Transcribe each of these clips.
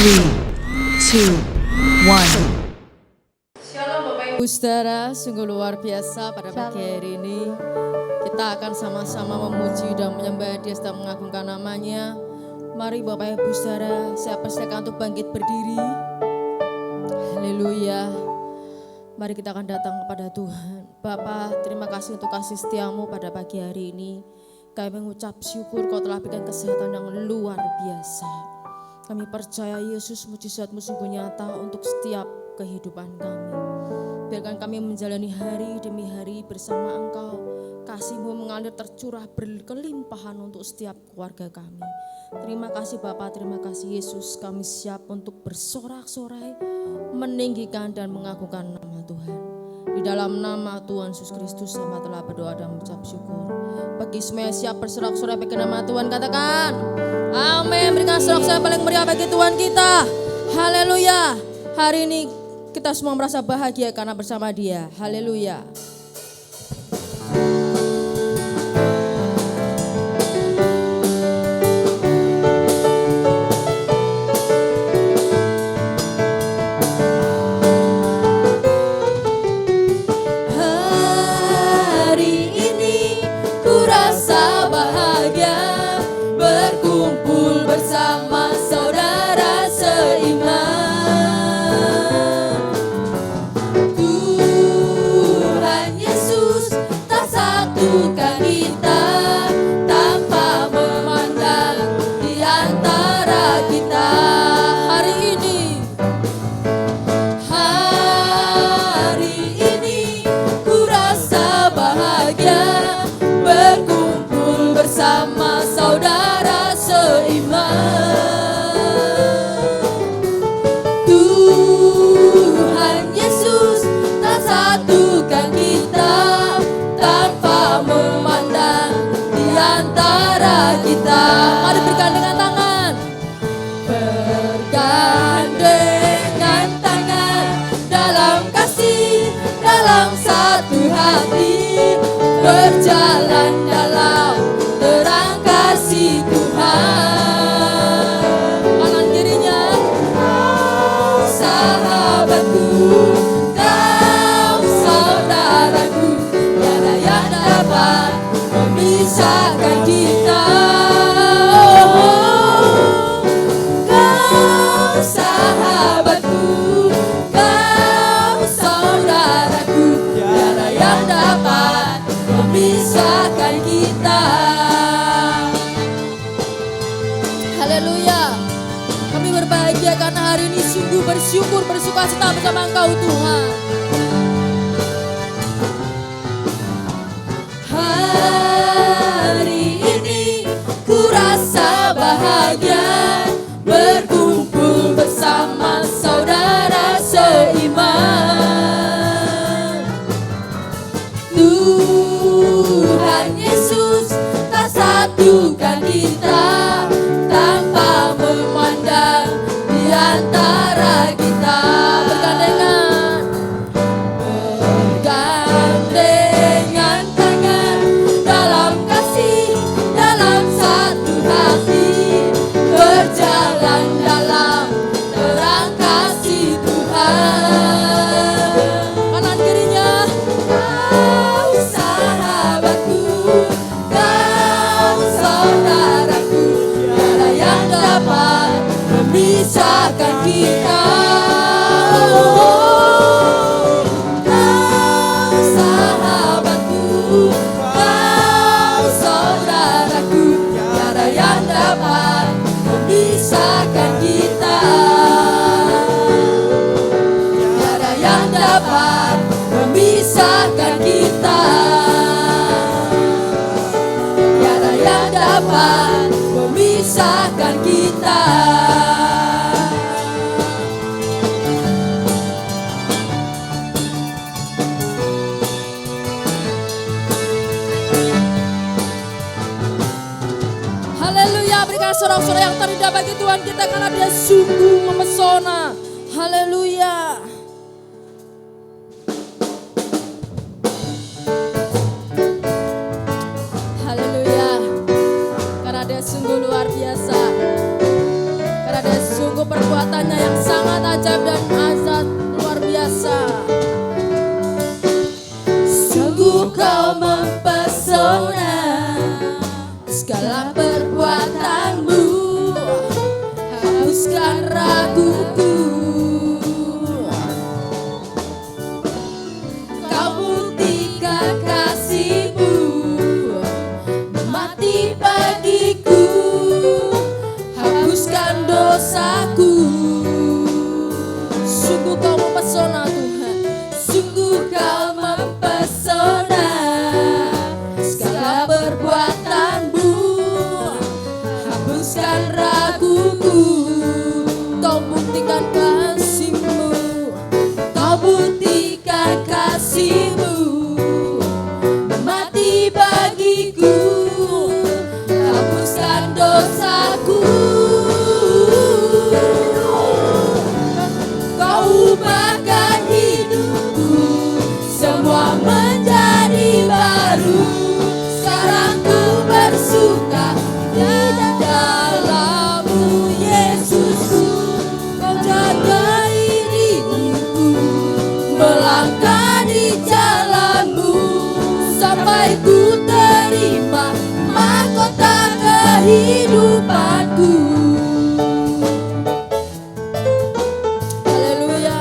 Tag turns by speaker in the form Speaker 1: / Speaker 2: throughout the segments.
Speaker 1: Shalom Bapak Ibu Saudara, sungguh luar biasa pada pagi hari ini. Kita akan sama-sama memuji dan menyembah Dia serta mengagungkan namanya. Mari Bapak Ibu Saudara, saya persilakan untuk bangkit berdiri. Haleluya. Mari kita akan datang kepada Tuhan. Bapa, terima kasih untuk kasih setiamu pada pagi hari ini. Kami mengucap syukur Kau telah berikan kesehatan yang luar biasa. Kami percaya Yesus mujizat-Mu sungguh nyata untuk setiap kehidupan kami. Biarkan kami menjalani hari demi hari bersama Engkau. Kasih-Mu mengalir tercurah berkelimpahan untuk setiap keluarga kami. Terima kasih Bapa, terima kasih Yesus. Kami siap untuk bersorak-sorai, meninggikan dan mengagungkan nama Tuhan. Di dalam nama Tuhan Yesus Kristus hamba telah berdoa dan mengucap syukur. Bagi semua yang siap bersorak-sorai bagi nama Tuhan, katakan amin. Berikan sorak-sorai paling meriah bagi Tuhan kita. Haleluya. Hari ini kita semua merasa bahagia karena bersama Dia. Haleluya. Berjalan dalam terang kasih Tuhan. Kanan kirinya, kau sahabatku, kau saudaraku, tiada yang dapat memisahkan kita. Kau sahabatku, kau saudaraku, tiada yang dapat memisahkan kita. Haleluya. Kami berbahagia karena hari ini sungguh bersyukur, bersukacita bersama Engkau Tuhan. Hari ini ku rasa bahagia berkumpul bersama saudara seiman. Tuhan Yesus tak satukan kita tanpa memandang di antara kita. Bergandengan tangan dalam kasih, dalam satu hati, berjalan dalam terang kasih Tuhan. Kanan kirinya, kau sahabatku, kau saudaraku, tiada yang dapat memisahkan kita. Kau sahabatku, kau saudaraku, tiada yang dapat memisahkan kita. Tiada yang dapat memisahkan kita. Tiada yang dapat memisahkan kita. Haleluya, berikan sorak-sorai yang terindah bagi Tuhan kita karena Dia sungguh memesona. Haleluya. Haleluya. Karena Dia sungguh luar biasa. Karena Dia sungguh perbuatan kekuatannya yang sangat ajaib dan azat luar biasa. Sungguh kau mempesona, segala perbuatanmu hapuskan raguku. Kau buktikan kasih-Mu mati bagiku, hapuskan dosaku. Sungguh kau mempesona Tuhan, sungguh kau mempesona, segala perbuatanmu hapuskan raguku. Kau buktikan kasih-Mu, kau buktikan kasih-Mu mati bagiku, hapuskan dosaku. Kau ubahkan hidupku, semua menjadi baru. Sekarang ku bersuka di dalam-Mu, Yesusku. Kau jagai diriku, melangkah di jalan-Mu, sampai ku terima mahkota kehidupanku. Haleluya.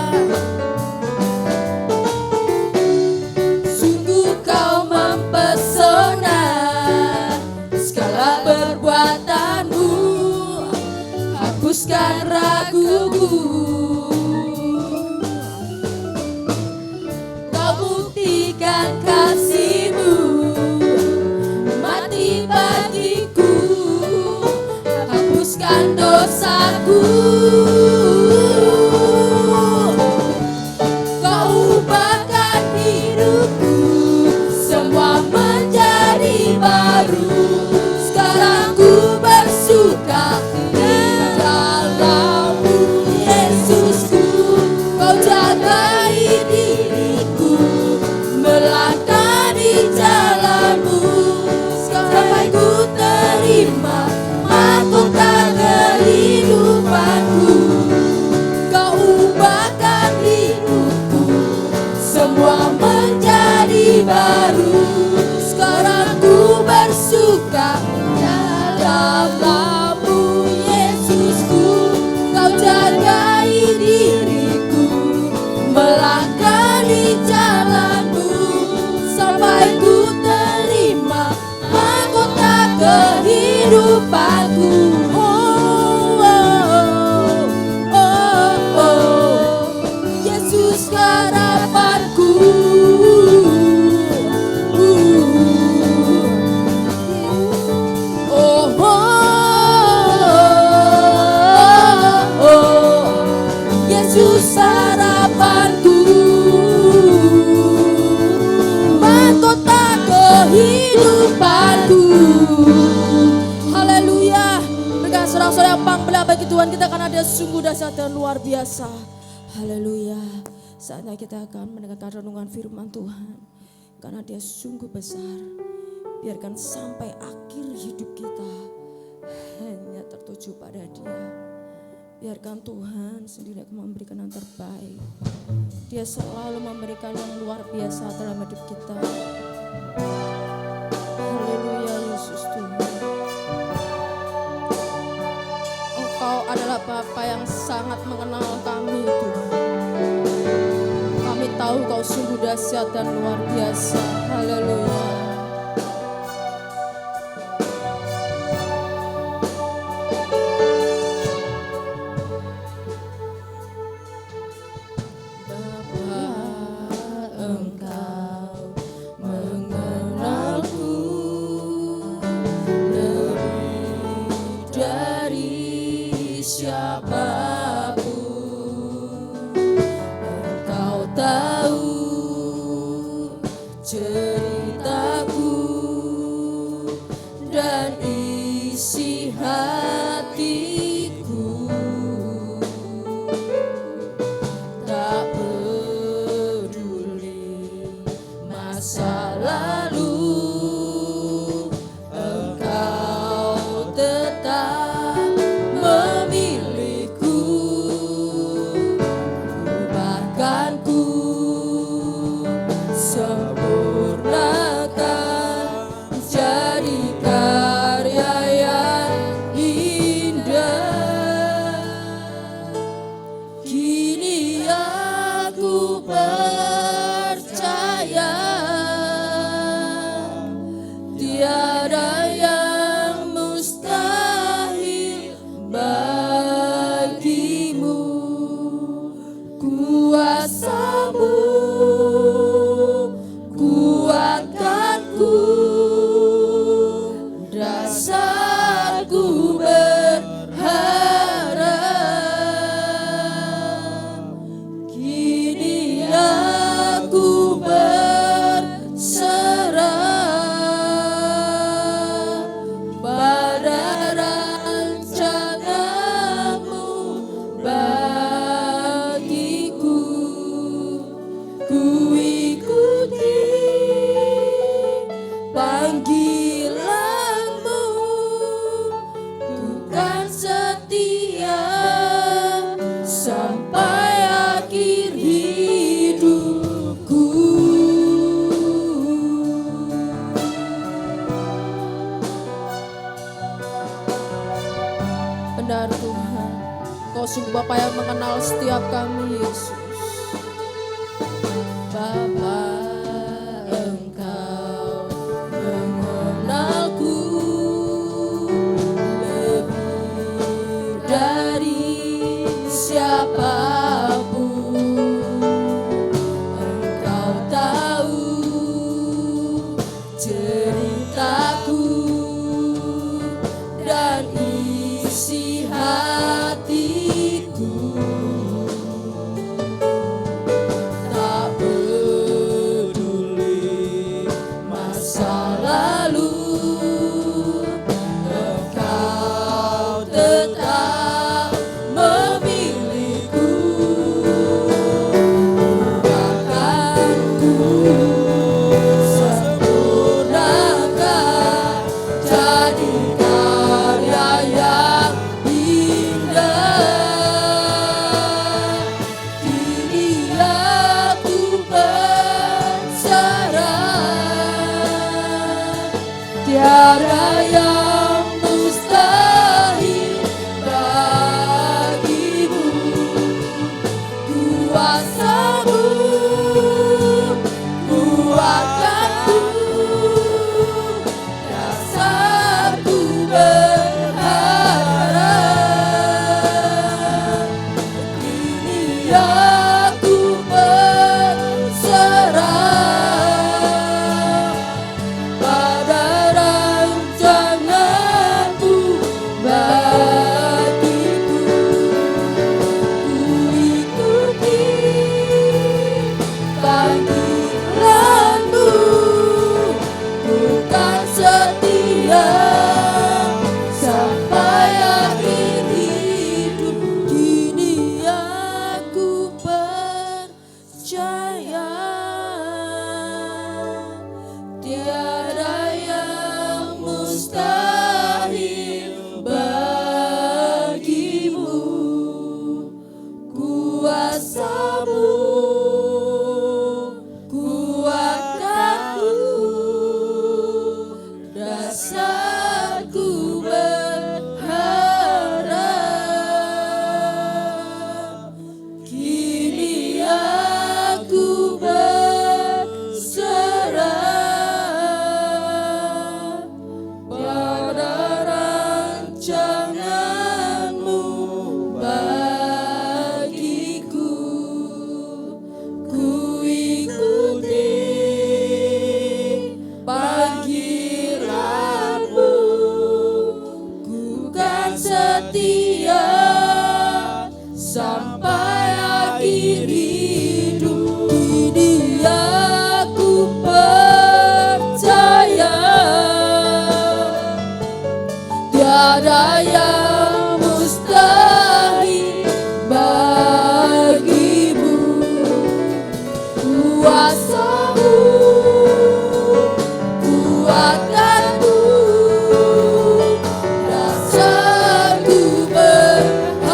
Speaker 1: Sungguh kau mempesona, segala perbuatanmu hapuskan raguku. Kau buktikan kasih-Mu mati bagiku, hapuskan dosaku. Kau ubahkan hidupku, semua menjadi baru. Sekarang ku bersuka di dalam-Mu, Yesusku. Kau jagai diriku, melangkah di jalan-Mu, sampai ku terima mahkota kehidupanku. Kau ubahkan hidupku, semua menjadi baru. Sekarang ku bersuka dalam-Mu, Yesusku. Kau jagai diriku, melangkah di jalan-Mu, sampai ku terima mahkota kehidupanku. Yesus harapanku. Yesus harapanku, mahkota kehidupanku. Haleluya. Berikan sorak-sorak yang panggilan bagi Tuhan kita, karena Dia sungguh dahsyat dan luar biasa. Haleluya. Saatnya kita akan mendengarkan renungan firman Tuhan, karena Dia sungguh besar. Biarkan sampai akhir hidup kita hanya tertuju pada Dia. Biarkan Tuhan sendiri akan memberikan yang terbaik. Dia selalu memberikan yang luar biasa dalam hidup kita. Haleluya, Yesus Tuhan. Engkau adalah Bapa yang sangat mengenal kami Tuhan. Kami tahu Kau sungguh dahsyat dan luar biasa. Haleluya. Cerita percaya tiada yang mustahil bagimu. Kuasa-Mu kuatkanku, dasarku berharap. Kini aku berserah pada rancangan-Mu bagiku. Ku ikuti panggilan-Mu, ku kan setia sampai akhir hidupku. Benar Tuhan, Kau sungguh Bapa yang mengenal setiap kami, Yesus. Bapa, Engkau mengenalku lebih dari siapapun. Engkau tahu ceritaku dan isi hatiku. Tak peduli masa lalu, Engkau tetap memilihku. Bahkan ku sempurnakan jadi karya yang indah. Kini aku berserah, tiada yang mustahil bagimu. Kuasa-Mu kuatkanku, dasarku berharap. Kini aku berserah pada rancangan-Mu bagiku. Ku ikuti panggilan-Mu, ku kan setia sampai akhir hidup. Kini aku percaya tiada yang mustahil bagimu. Kuasa-Mu kuatkanku, dasarku berharap. Kini aku berserah pada rancangan-Mu bagiku. Ku ikuti panggilan-Mu, ku kan setia sampai akhir hidup. Kini aku percaya tiada yang mustahil bagimu. Kuasa-Mu kuatkanku, dasarku berharap.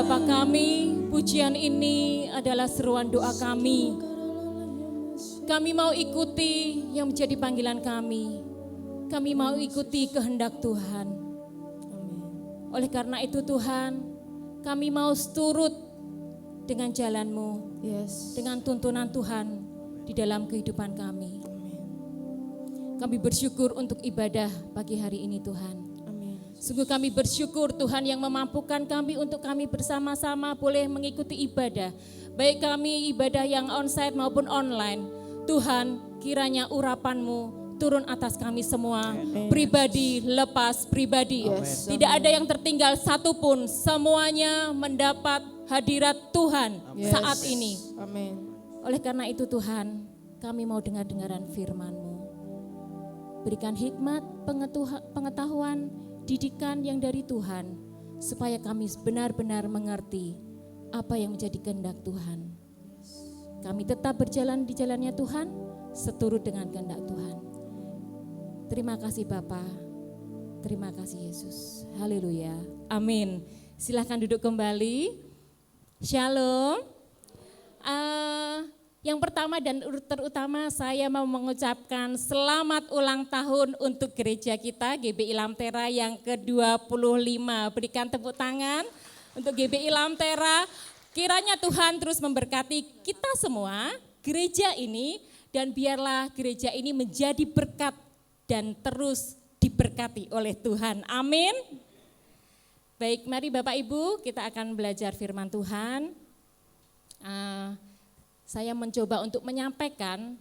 Speaker 2: Bapa kami, pujian ini adalah seruan doa kami. Kami mau ikuti yang menjadi panggilan kami. Kami mau ikuti kehendak Tuhan. Oleh karena itu Tuhan, kami mau turut dengan jalan-Mu, dengan tuntunan Tuhan di dalam kehidupan kami. Kami bersyukur untuk ibadah pagi hari ini Tuhan. Sungguh kami bersyukur Tuhan yang memampukan kami untuk kami bersama-sama boleh mengikuti ibadah. Baik kami ibadah yang onsite maupun online. Tuhan, kiranya urapan-Mu turun atas kami semua. Pribadi lepas pribadi. Tidak ada yang tertinggal satupun. Semuanya mendapat hadirat Tuhan saat ini. Oleh karena itu Tuhan, kami mau dengar-dengaran firman-Mu. Berikan hikmat, pengetahuan, didikan yang dari Tuhan, supaya kami benar-benar mengerti apa yang menjadi kehendak Tuhan. Kami tetap berjalan di jalannya Tuhan, seturut dengan kehendak Tuhan. Terima kasih Bapa, terima kasih Yesus. Haleluya, amin. Silahkan duduk kembali. Shalom. Yang pertama dan terutama saya mau mengucapkan selamat ulang tahun untuk gereja kita GBI Lamtera yang ke-25. Berikan tepuk tangan untuk GBI Lamtera. Kiranya Tuhan terus memberkati kita semua, gereja ini, dan biarlah gereja ini menjadi berkat dan terus diberkati oleh Tuhan. Amin. Baik, mari Bapak Ibu kita akan belajar firman Tuhan. Saya mencoba untuk menyampaikan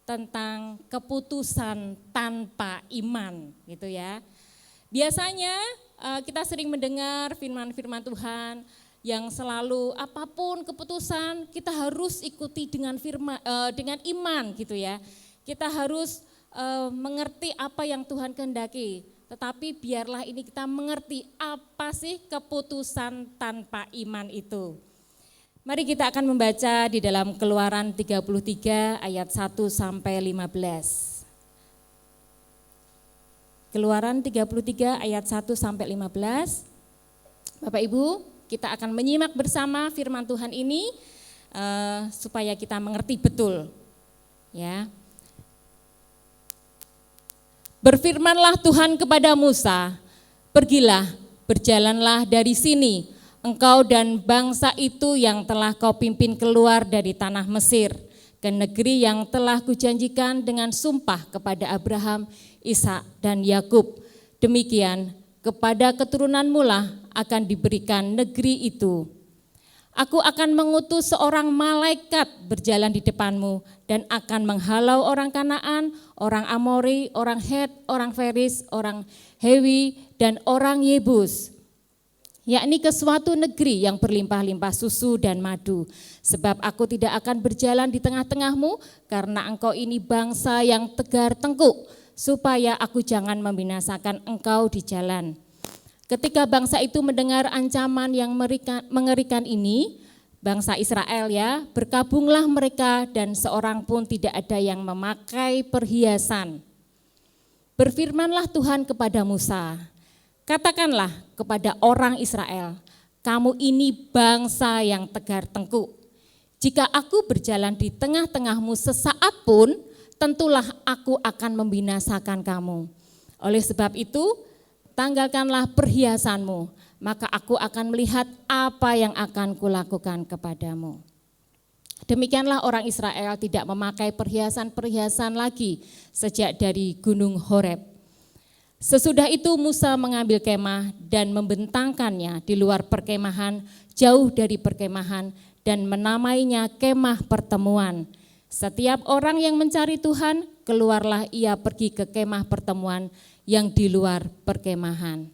Speaker 2: tentang keputusan tanpa iman, gitu ya. Biasanya kita sering mendengar firman-firman Tuhan yang selalu apapun keputusan kita harus ikuti dengan dengan iman, gitu ya. Kita harus mengerti apa yang Tuhan kehendaki. Tetapi biarlah ini kita mengerti apa sih keputusan tanpa iman itu. Mari kita akan membaca di dalam Keluaran 33 ayat 1 sampai 15. Keluaran 33 ayat 1 sampai 15. Bapak Ibu, kita akan menyimak bersama firman Tuhan ini supaya kita mengerti betul. Ya. Berfirmanlah Tuhan kepada Musa, "Pergilah, berjalanlah dari sini, engkau dan bangsa itu yang telah kau pimpin keluar dari tanah Mesir, ke negeri yang telah kujanjikan dengan sumpah kepada Abraham, Ishak dan Yakub. Demikian kepada keturunanmu lah akan diberikan negeri itu. Aku akan mengutus seorang malaikat berjalan di depanmu dan akan menghalau orang Kanaan, orang Amori, orang Het, orang Feris, orang Hewi dan orang Yebus, yakni ke suatu negeri yang berlimpah-limpah susu dan madu. Sebab aku tidak akan berjalan di tengah-tengahmu, karena engkau ini bangsa yang tegar tengkuk, supaya aku jangan membinasakan engkau di jalan." Ketika bangsa itu mendengar ancaman yang mengerikan ini, bangsa Israel ya, berkabunglah mereka dan seorang pun tidak ada yang memakai perhiasan. Berfirmanlah Tuhan kepada Musa, "Katakanlah kepada orang Israel, kamu ini bangsa yang tegar tengkuk. Jika aku berjalan di tengah-tengahmu sesaat pun, tentulah aku akan membinasakan kamu. Oleh sebab itu, tanggalkanlah perhiasanmu, maka aku akan melihat apa yang akan kulakukan kepadamu." Demikianlah orang Israel tidak memakai perhiasan-perhiasan lagi sejak dari Gunung Horeb. Sesudah itu Musa mengambil kemah dan membentangkannya di luar perkemahan, jauh dari perkemahan, dan menamainya kemah pertemuan. Setiap orang yang mencari Tuhan, keluarlah ia pergi ke kemah pertemuan yang di luar perkemahan.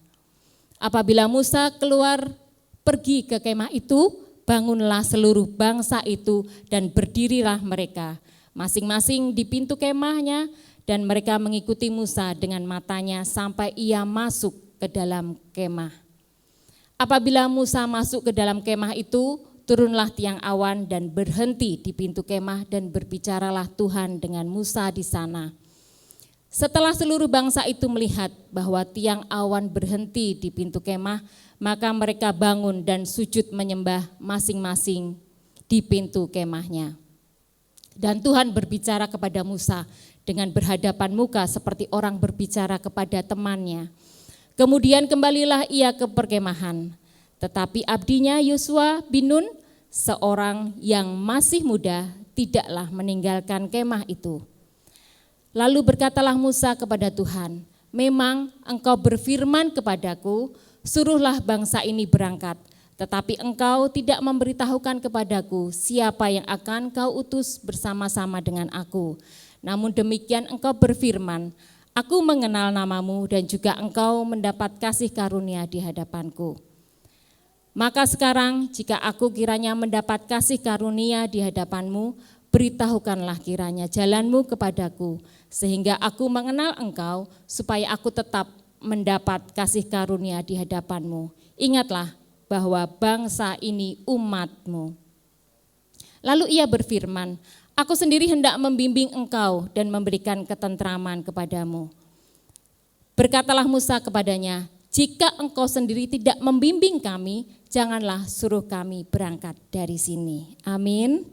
Speaker 2: Apabila Musa keluar pergi ke kemah itu, bangunlah seluruh bangsa itu dan berdirilah mereka, masing-masing di pintu kemahnya, dan mereka mengikuti Musa dengan matanya sampai ia masuk ke dalam kemah. Apabila Musa masuk ke dalam kemah itu, turunlah tiang awan dan berhenti di pintu kemah, dan berbicaralah Tuhan dengan Musa di sana. Setelah seluruh bangsa itu melihat bahwa tiang awan berhenti di pintu kemah, maka mereka bangun dan sujud menyembah masing-masing di pintu kemahnya. Dan Tuhan berbicara kepada Musa dengan berhadapan muka seperti orang berbicara kepada temannya. Kemudian kembalilah ia ke perkemahan, tetapi abdinya Yosua bin Nun, seorang yang masih muda, tidaklah meninggalkan kemah itu. Lalu berkatalah Musa kepada Tuhan, memang engkau berfirman kepadaku, suruhlah bangsa ini berangkat. Tetapi engkau tidak memberitahukan kepadaku siapa yang akan kau utus bersama-sama dengan aku. Namun demikian engkau berfirman, aku mengenal namamu dan juga engkau mendapat kasih karunia di hadapanku. Maka sekarang jika aku kiranya mendapat kasih karunia di hadapanmu, beritahukanlah kiranya jalanmu kepadaku, sehingga aku mengenal engkau, supaya aku tetap mendapat kasih karunia di hadapanmu. Ingatlah bahwa bangsa ini umatmu. Lalu ia berfirman, aku sendiri hendak membimbing engkau dan memberikan ketentraman kepadamu. Berkatalah Musa kepadanya, jika engkau sendiri tidak membimbing kami, janganlah suruh kami berangkat dari sini. Amin.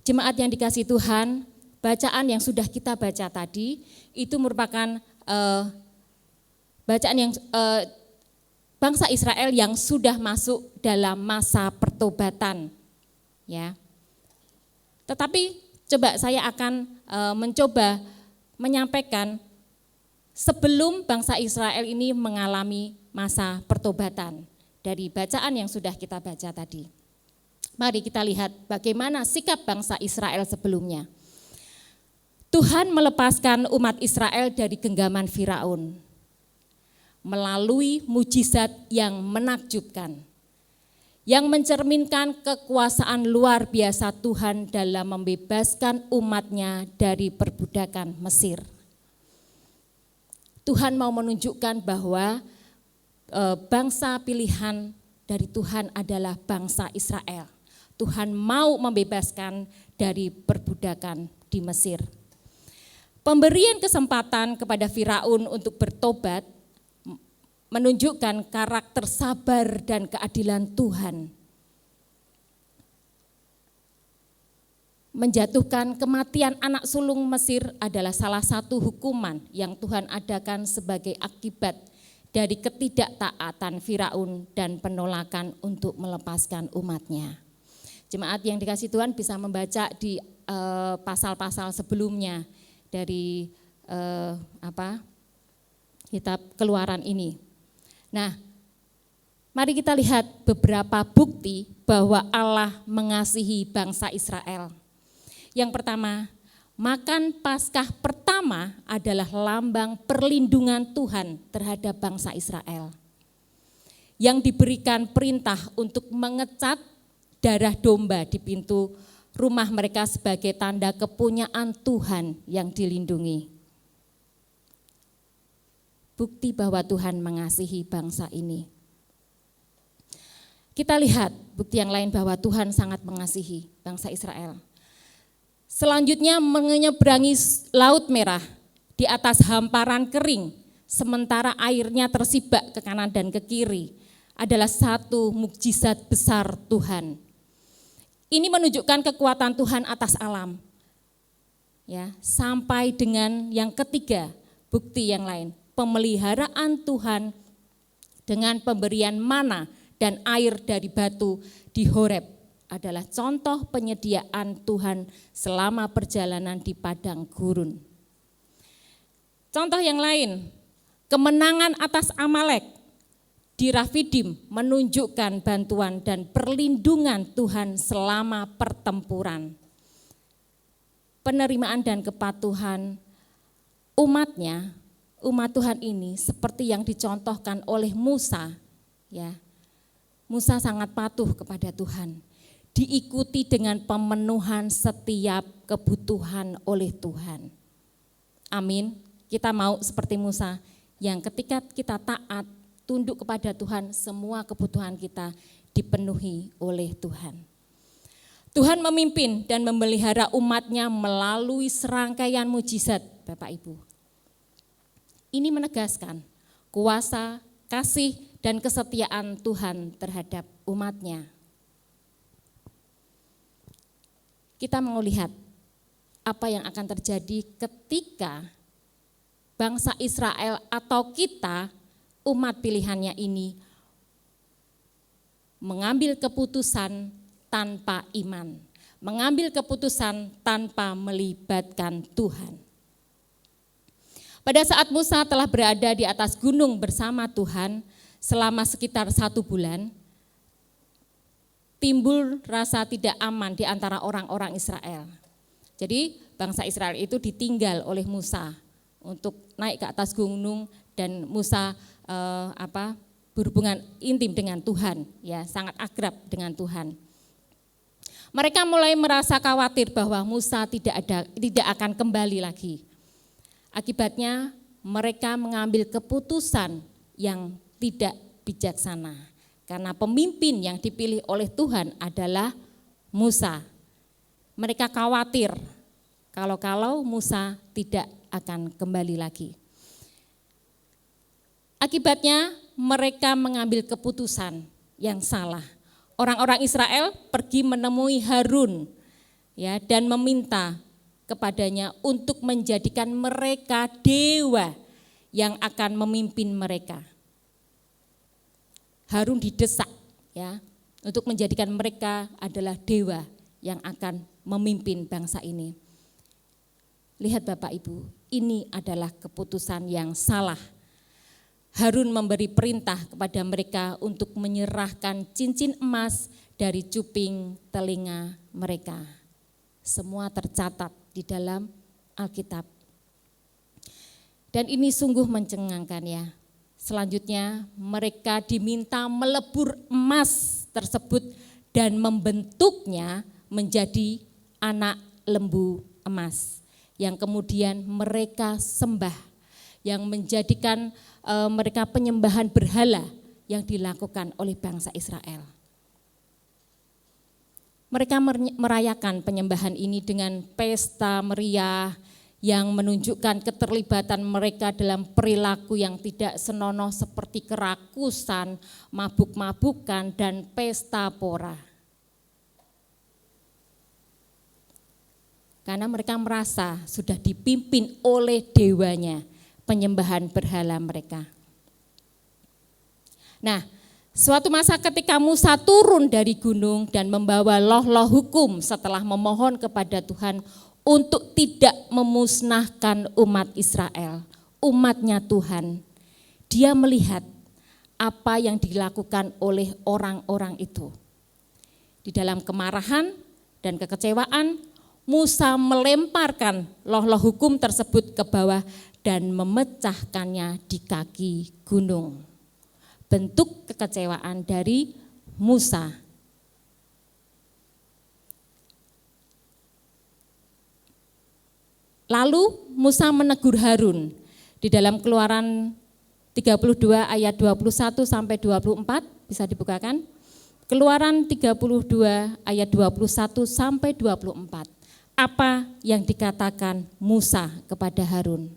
Speaker 2: Jemaat yang dikasihi Tuhan, bacaan yang sudah kita baca tadi itu merupakan bacaan yang bangsa Israel yang sudah masuk dalam masa pertobatan, ya. Tetapi coba saya akan mencoba menyampaikan sebelum bangsa Israel ini mengalami masa pertobatan dari bacaan yang sudah kita baca tadi. Mari kita lihat bagaimana sikap bangsa Israel sebelumnya. Tuhan melepaskan umat Israel dari genggaman Firaun melalui mujizat yang menakjubkan, yang mencerminkan kekuasaan luar biasa Tuhan dalam membebaskan umatnya dari perbudakan Mesir. Tuhan mau menunjukkan bahwa bangsa pilihan dari Tuhan adalah bangsa Israel. Tuhan mau membebaskan dari perbudakan di Mesir. Pemberian kesempatan kepada Firaun untuk bertobat menunjukkan karakter sabar dan keadilan Tuhan. Menjatuhkan kematian anak sulung Mesir adalah salah satu hukuman yang Tuhan adakan sebagai akibat dari ketidaktaatan Firaun dan penolakan untuk melepaskan umatnya. Jemaat yang dikasihi Tuhan bisa membaca di pasal-pasal sebelumnya dari kitab Keluaran ini. Nah, mari kita lihat beberapa bukti bahwa Allah mengasihi bangsa Israel. Yang pertama, makan Paskah pertama adalah lambang perlindungan Tuhan terhadap bangsa Israel. Yang diberikan perintah untuk mengecat darah domba di pintu rumah mereka sebagai tanda kepunyaan Tuhan yang dilindungi. Bukti bahwa Tuhan mengasihi bangsa ini. Kita lihat bukti yang lain bahwa Tuhan sangat mengasihi bangsa Israel. Selanjutnya menyeberangi Laut Merah di atas hamparan kering, sementara airnya tersibak ke kanan dan ke kiri, adalah satu mukjizat besar Tuhan. Ini menunjukkan kekuatan Tuhan atas alam. Ya, sampai dengan yang ketiga, bukti yang lain, pemeliharaan Tuhan dengan pemberian mana dan air dari batu di Horeb adalah contoh penyediaan Tuhan selama perjalanan di padang gurun. Contoh yang lain, kemenangan atas Amalek di Rafidim menunjukkan bantuan dan perlindungan Tuhan selama pertempuran. Penerimaan dan kepatuhan umatnya, umat Tuhan ini seperti yang dicontohkan oleh Musa, ya. Musa sangat patuh kepada Tuhan, diikuti dengan pemenuhan setiap kebutuhan oleh Tuhan. Amin. Kita mau seperti Musa yang ketika kita taat, tunduk kepada Tuhan, semua kebutuhan kita dipenuhi oleh Tuhan. Tuhan memimpin dan memelihara umatnya melalui serangkaian mujizat Bapak Ibu. Ini menegaskan kuasa, kasih, dan kesetiaan Tuhan terhadap umat-Nya. Kita mau lihat apa yang akan terjadi ketika bangsa Israel atau kita, umat pilihannya ini, mengambil keputusan tanpa iman, mengambil keputusan tanpa melibatkan Tuhan. Pada saat Musa telah berada di atas gunung bersama Tuhan selama sekitar 1 bulan, timbul rasa tidak aman di antara orang-orang Israel. Jadi bangsa Israel itu ditinggal oleh Musa untuk naik ke atas gunung, dan Musa berhubungan intim dengan Tuhan, ya, sangat akrab dengan Tuhan. Mereka mulai merasa khawatir bahwa Musa tidak akan kembali lagi. Akibatnya mereka mengambil keputusan yang tidak bijaksana, karena pemimpin yang dipilih oleh Tuhan adalah Musa. Mereka khawatir kalau Musa tidak akan kembali lagi. Akibatnya mereka mengambil keputusan yang salah. Orang-orang Israel pergi menemui Harun, ya, dan meminta kepadanya untuk menjadikan mereka dewa yang akan memimpin mereka. Harun didesak, ya, untuk menjadikan mereka adalah dewa yang akan memimpin bangsa ini. Lihat Bapak Ibu, ini adalah keputusan yang salah. Harun memberi perintah kepada mereka untuk menyerahkan cincin emas dari cuping telinga mereka. Semua tercatat di dalam Alkitab. Dan ini sungguh mencengangkan, ya. Selanjutnya mereka diminta melebur emas tersebut dan membentuknya menjadi anak lembu emas yang kemudian mereka sembah, yang menjadikan mereka penyembahan berhala yang dilakukan oleh bangsa Israel. Mereka merayakan penyembahan ini dengan pesta meriah yang menunjukkan keterlibatan mereka dalam perilaku yang tidak senonoh seperti kerakusan, mabuk-mabukan, dan pesta pora. Karena mereka merasa sudah dipimpin oleh dewanya, penyembahan berhala mereka. Nah, suatu masa ketika Musa turun dari gunung dan membawa loh-loh hukum setelah memohon kepada Tuhan untuk tidak memusnahkan umat Israel, umatnya Tuhan, dia melihat apa yang dilakukan oleh orang-orang itu. Di dalam kemarahan dan kekecewaan, Musa melemparkan loh-loh hukum tersebut ke bawah dan memecahkannya di kaki gunung. Bentuk kekecewaan dari Musa. Lalu Musa menegur Harun di dalam Keluaran 32 ayat 21 sampai 24, bisa dibukakan. Keluaran 32 ayat 21 sampai 24. Apa yang dikatakan Musa kepada Harun?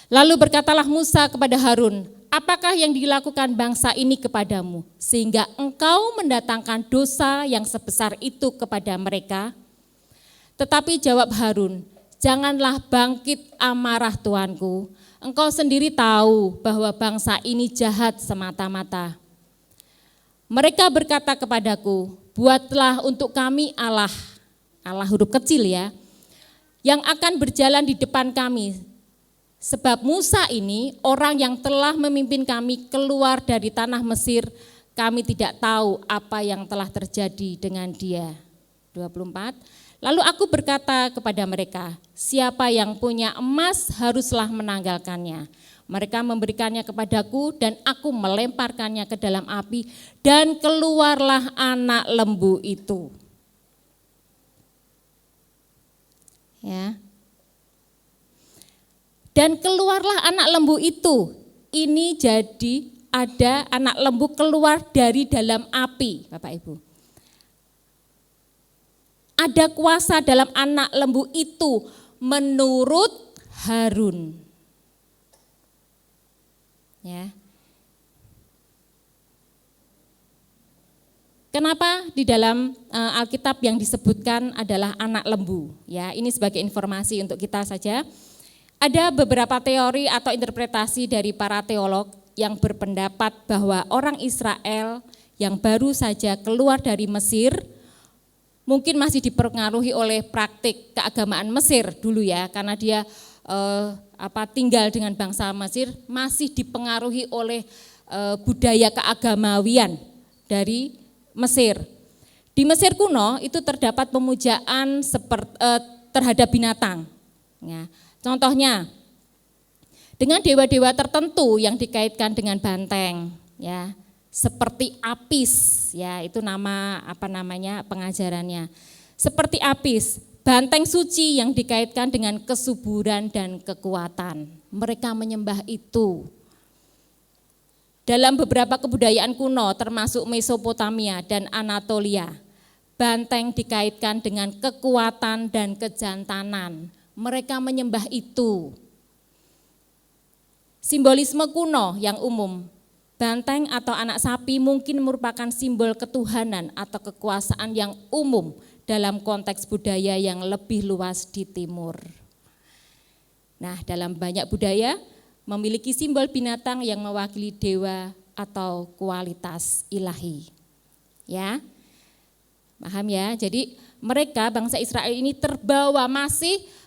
Speaker 2: Lalu berkatalah Musa kepada Harun, apakah yang dilakukan bangsa ini kepadamu, sehingga engkau mendatangkan dosa yang sebesar itu kepada mereka? Tetapi jawab Harun, janganlah bangkit amarah tuanku, engkau sendiri tahu bahwa bangsa ini jahat semata-mata. Mereka berkata kepadaku, buatlah untuk kami Allah huruf kecil, ya, yang akan berjalan di depan kami. Sebab Musa ini orang yang telah memimpin kami keluar dari tanah Mesir, kami tidak tahu apa yang telah terjadi dengan dia. 24. Lalu aku berkata kepada mereka, siapa yang punya emas haruslah menanggalkannya. Mereka memberikannya kepadaku dan aku melemparkannya ke dalam api dan keluarlah anak lembu itu. Ya. Dan keluarlah anak lembu itu. Ini jadi ada anak lembu keluar dari dalam api, Bapak Ibu. Ada kuasa dalam anak lembu itu menurut Harun. Ya. Kenapa di dalam Alkitab yang disebutkan adalah anak lembu? Ya, ini sebagai informasi untuk kita saja. Ada beberapa teori atau interpretasi dari para teolog yang berpendapat bahwa orang Israel yang baru saja keluar dari Mesir mungkin masih dipengaruhi oleh praktik keagamaan Mesir dulu ya, karena dia tinggal dengan bangsa Mesir, masih dipengaruhi oleh budaya keagamawian dari Mesir. Di Mesir kuno itu terdapat pemujaan terhadap binatang. Ya. Contohnya dengan dewa-dewa tertentu yang dikaitkan dengan banteng, ya, seperti Apis, ya itu nama pengajarannya. Seperti Apis, banteng suci yang dikaitkan dengan kesuburan dan kekuatan. Mereka menyembah itu. Dalam beberapa kebudayaan kuno termasuk Mesopotamia dan Anatolia, banteng dikaitkan dengan kekuatan dan kejantanan. Mereka menyembah itu. Simbolisme kuno yang umum, banteng atau anak sapi mungkin merupakan simbol ketuhanan atau kekuasaan yang umum dalam konteks budaya yang lebih luas di timur. Nah, dalam banyak budaya memiliki simbol binatang yang mewakili dewa atau kualitas ilahi. Ya. Paham ya? Jadi mereka bangsa Israel ini terbawa masih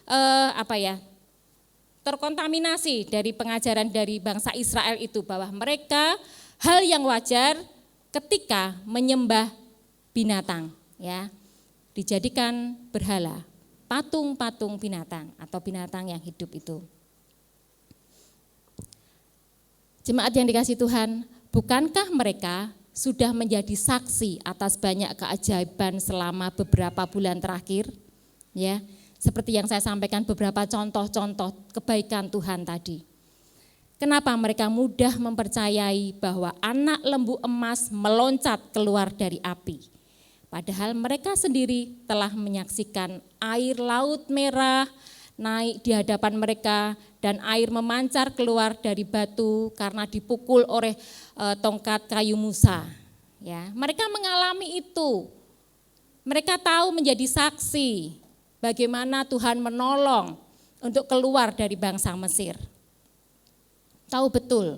Speaker 2: terkontaminasi dari pengajaran dari bangsa Israel itu, bahwa mereka hal yang wajar ketika menyembah binatang, ya, dijadikan berhala, patung-patung binatang atau binatang yang hidup itu. Jemaat yang dikasihi Tuhan, bukankah mereka sudah menjadi saksi atas banyak keajaiban selama beberapa bulan terakhir? Ya, seperti yang saya sampaikan beberapa contoh-contoh kebaikan Tuhan tadi. Kenapa mereka mudah mempercayai bahwa anak lembu emas meloncat keluar dari api? Padahal mereka sendiri telah menyaksikan air laut merah naik di hadapan mereka dan air memancar keluar dari batu karena dipukul oleh tongkat kayu Musa. Ya, mereka mengalami itu. Mereka tahu menjadi saksi bagaimana Tuhan menolong untuk keluar dari bangsa Mesir. Tahu betul.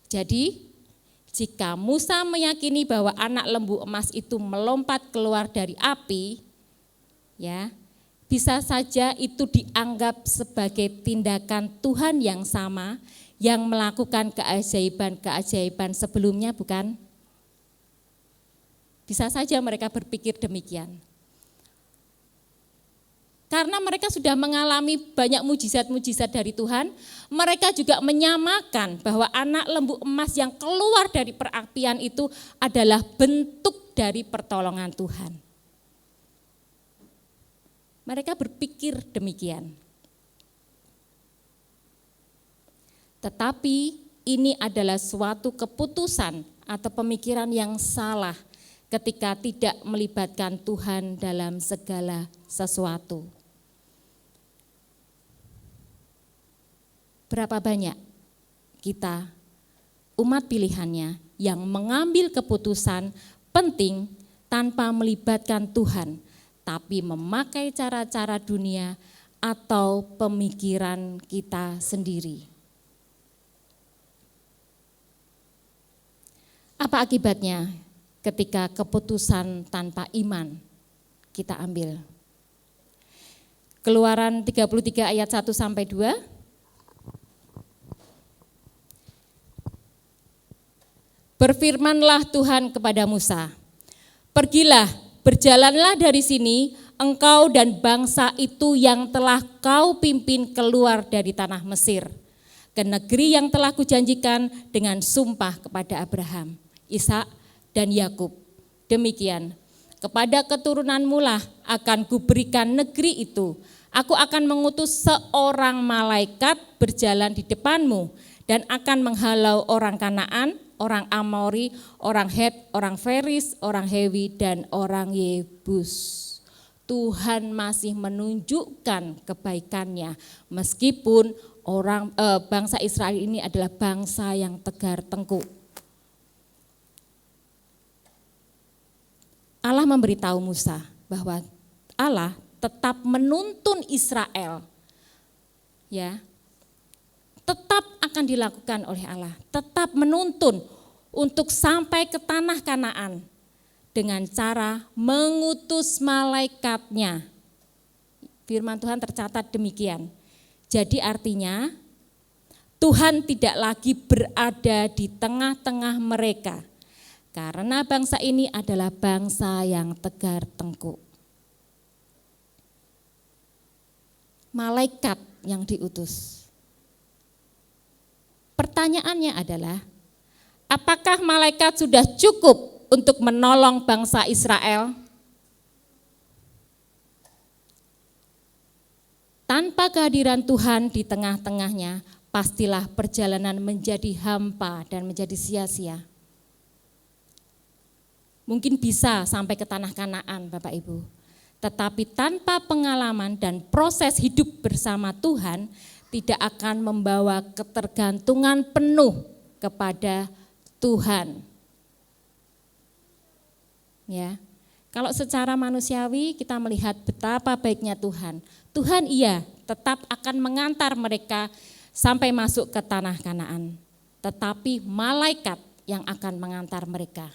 Speaker 2: Jadi jika Musa meyakini bahwa anak lembu emas itu melompat keluar dari api, ya, bisa saja itu dianggap sebagai tindakan Tuhan yang sama yang melakukan keajaiban-keajaiban sebelumnya, bukan? Bisa saja mereka berpikir demikian. Karena mereka sudah mengalami banyak mujizat-mujizat dari Tuhan, mereka juga menyamakan bahwa anak lembu emas yang keluar dari perapian itu adalah bentuk dari pertolongan Tuhan. Mereka berpikir demikian. Tetapi ini adalah suatu keputusan atau pemikiran yang salah ketika tidak melibatkan Tuhan dalam segala sesuatu. Berapa banyak kita, umat pilihannya, yang mengambil keputusan penting tanpa melibatkan Tuhan, tapi memakai cara-cara dunia atau pemikiran kita sendiri. Apa akibatnya ketika keputusan tanpa iman kita ambil? Keluaran 33 ayat 1 sampai 2. Berfirmanlah Tuhan kepada Musa, "Pergilah, berjalanlah dari sini, engkau dan bangsa itu yang telah kau pimpin keluar dari tanah Mesir, ke negeri yang telah kujanjikan dengan sumpah kepada Abraham, Ishak dan Yakub. Demikian, kepada keturunanmu lah akan kuberikan negeri itu. Aku akan mengutus seorang malaikat berjalan di depanmu dan akan menghalau orang Kanaan, orang Amori, orang Het, orang Feris, orang Hewi, dan orang Yebus." Tuhan masih menunjukkan kebaikannya meskipun bangsa Israel ini adalah bangsa yang tegar tengkuk. Allah memberitahu Musa bahwa Allah tetap menuntun Israel, ya, tetap akan dilakukan oleh Allah, tetap menuntun untuk sampai ke tanah Kanaan dengan cara mengutus malaikatnya. Firman Tuhan tercatat demikian. Jadi artinya Tuhan tidak lagi berada di tengah-tengah mereka, karena bangsa ini adalah bangsa yang tegar tengkuk. Malaikat yang diutus. Pertanyaannya adalah, apakah malaikat sudah cukup untuk menolong bangsa Israel? Tanpa kehadiran Tuhan di tengah-tengahnya, pastilah perjalanan menjadi hampa dan menjadi sia-sia. Mungkin bisa sampai ke tanah Kanaan, Bapak Ibu. Tetapi tanpa pengalaman dan proses hidup bersama Tuhan, tidak akan membawa ketergantungan penuh kepada Tuhan. Ya. Kalau secara manusiawi kita melihat betapa baiknya Tuhan. Tuhan iya tetap akan mengantar mereka sampai masuk ke tanah Kanaan. Tetapi malaikat yang akan mengantar mereka.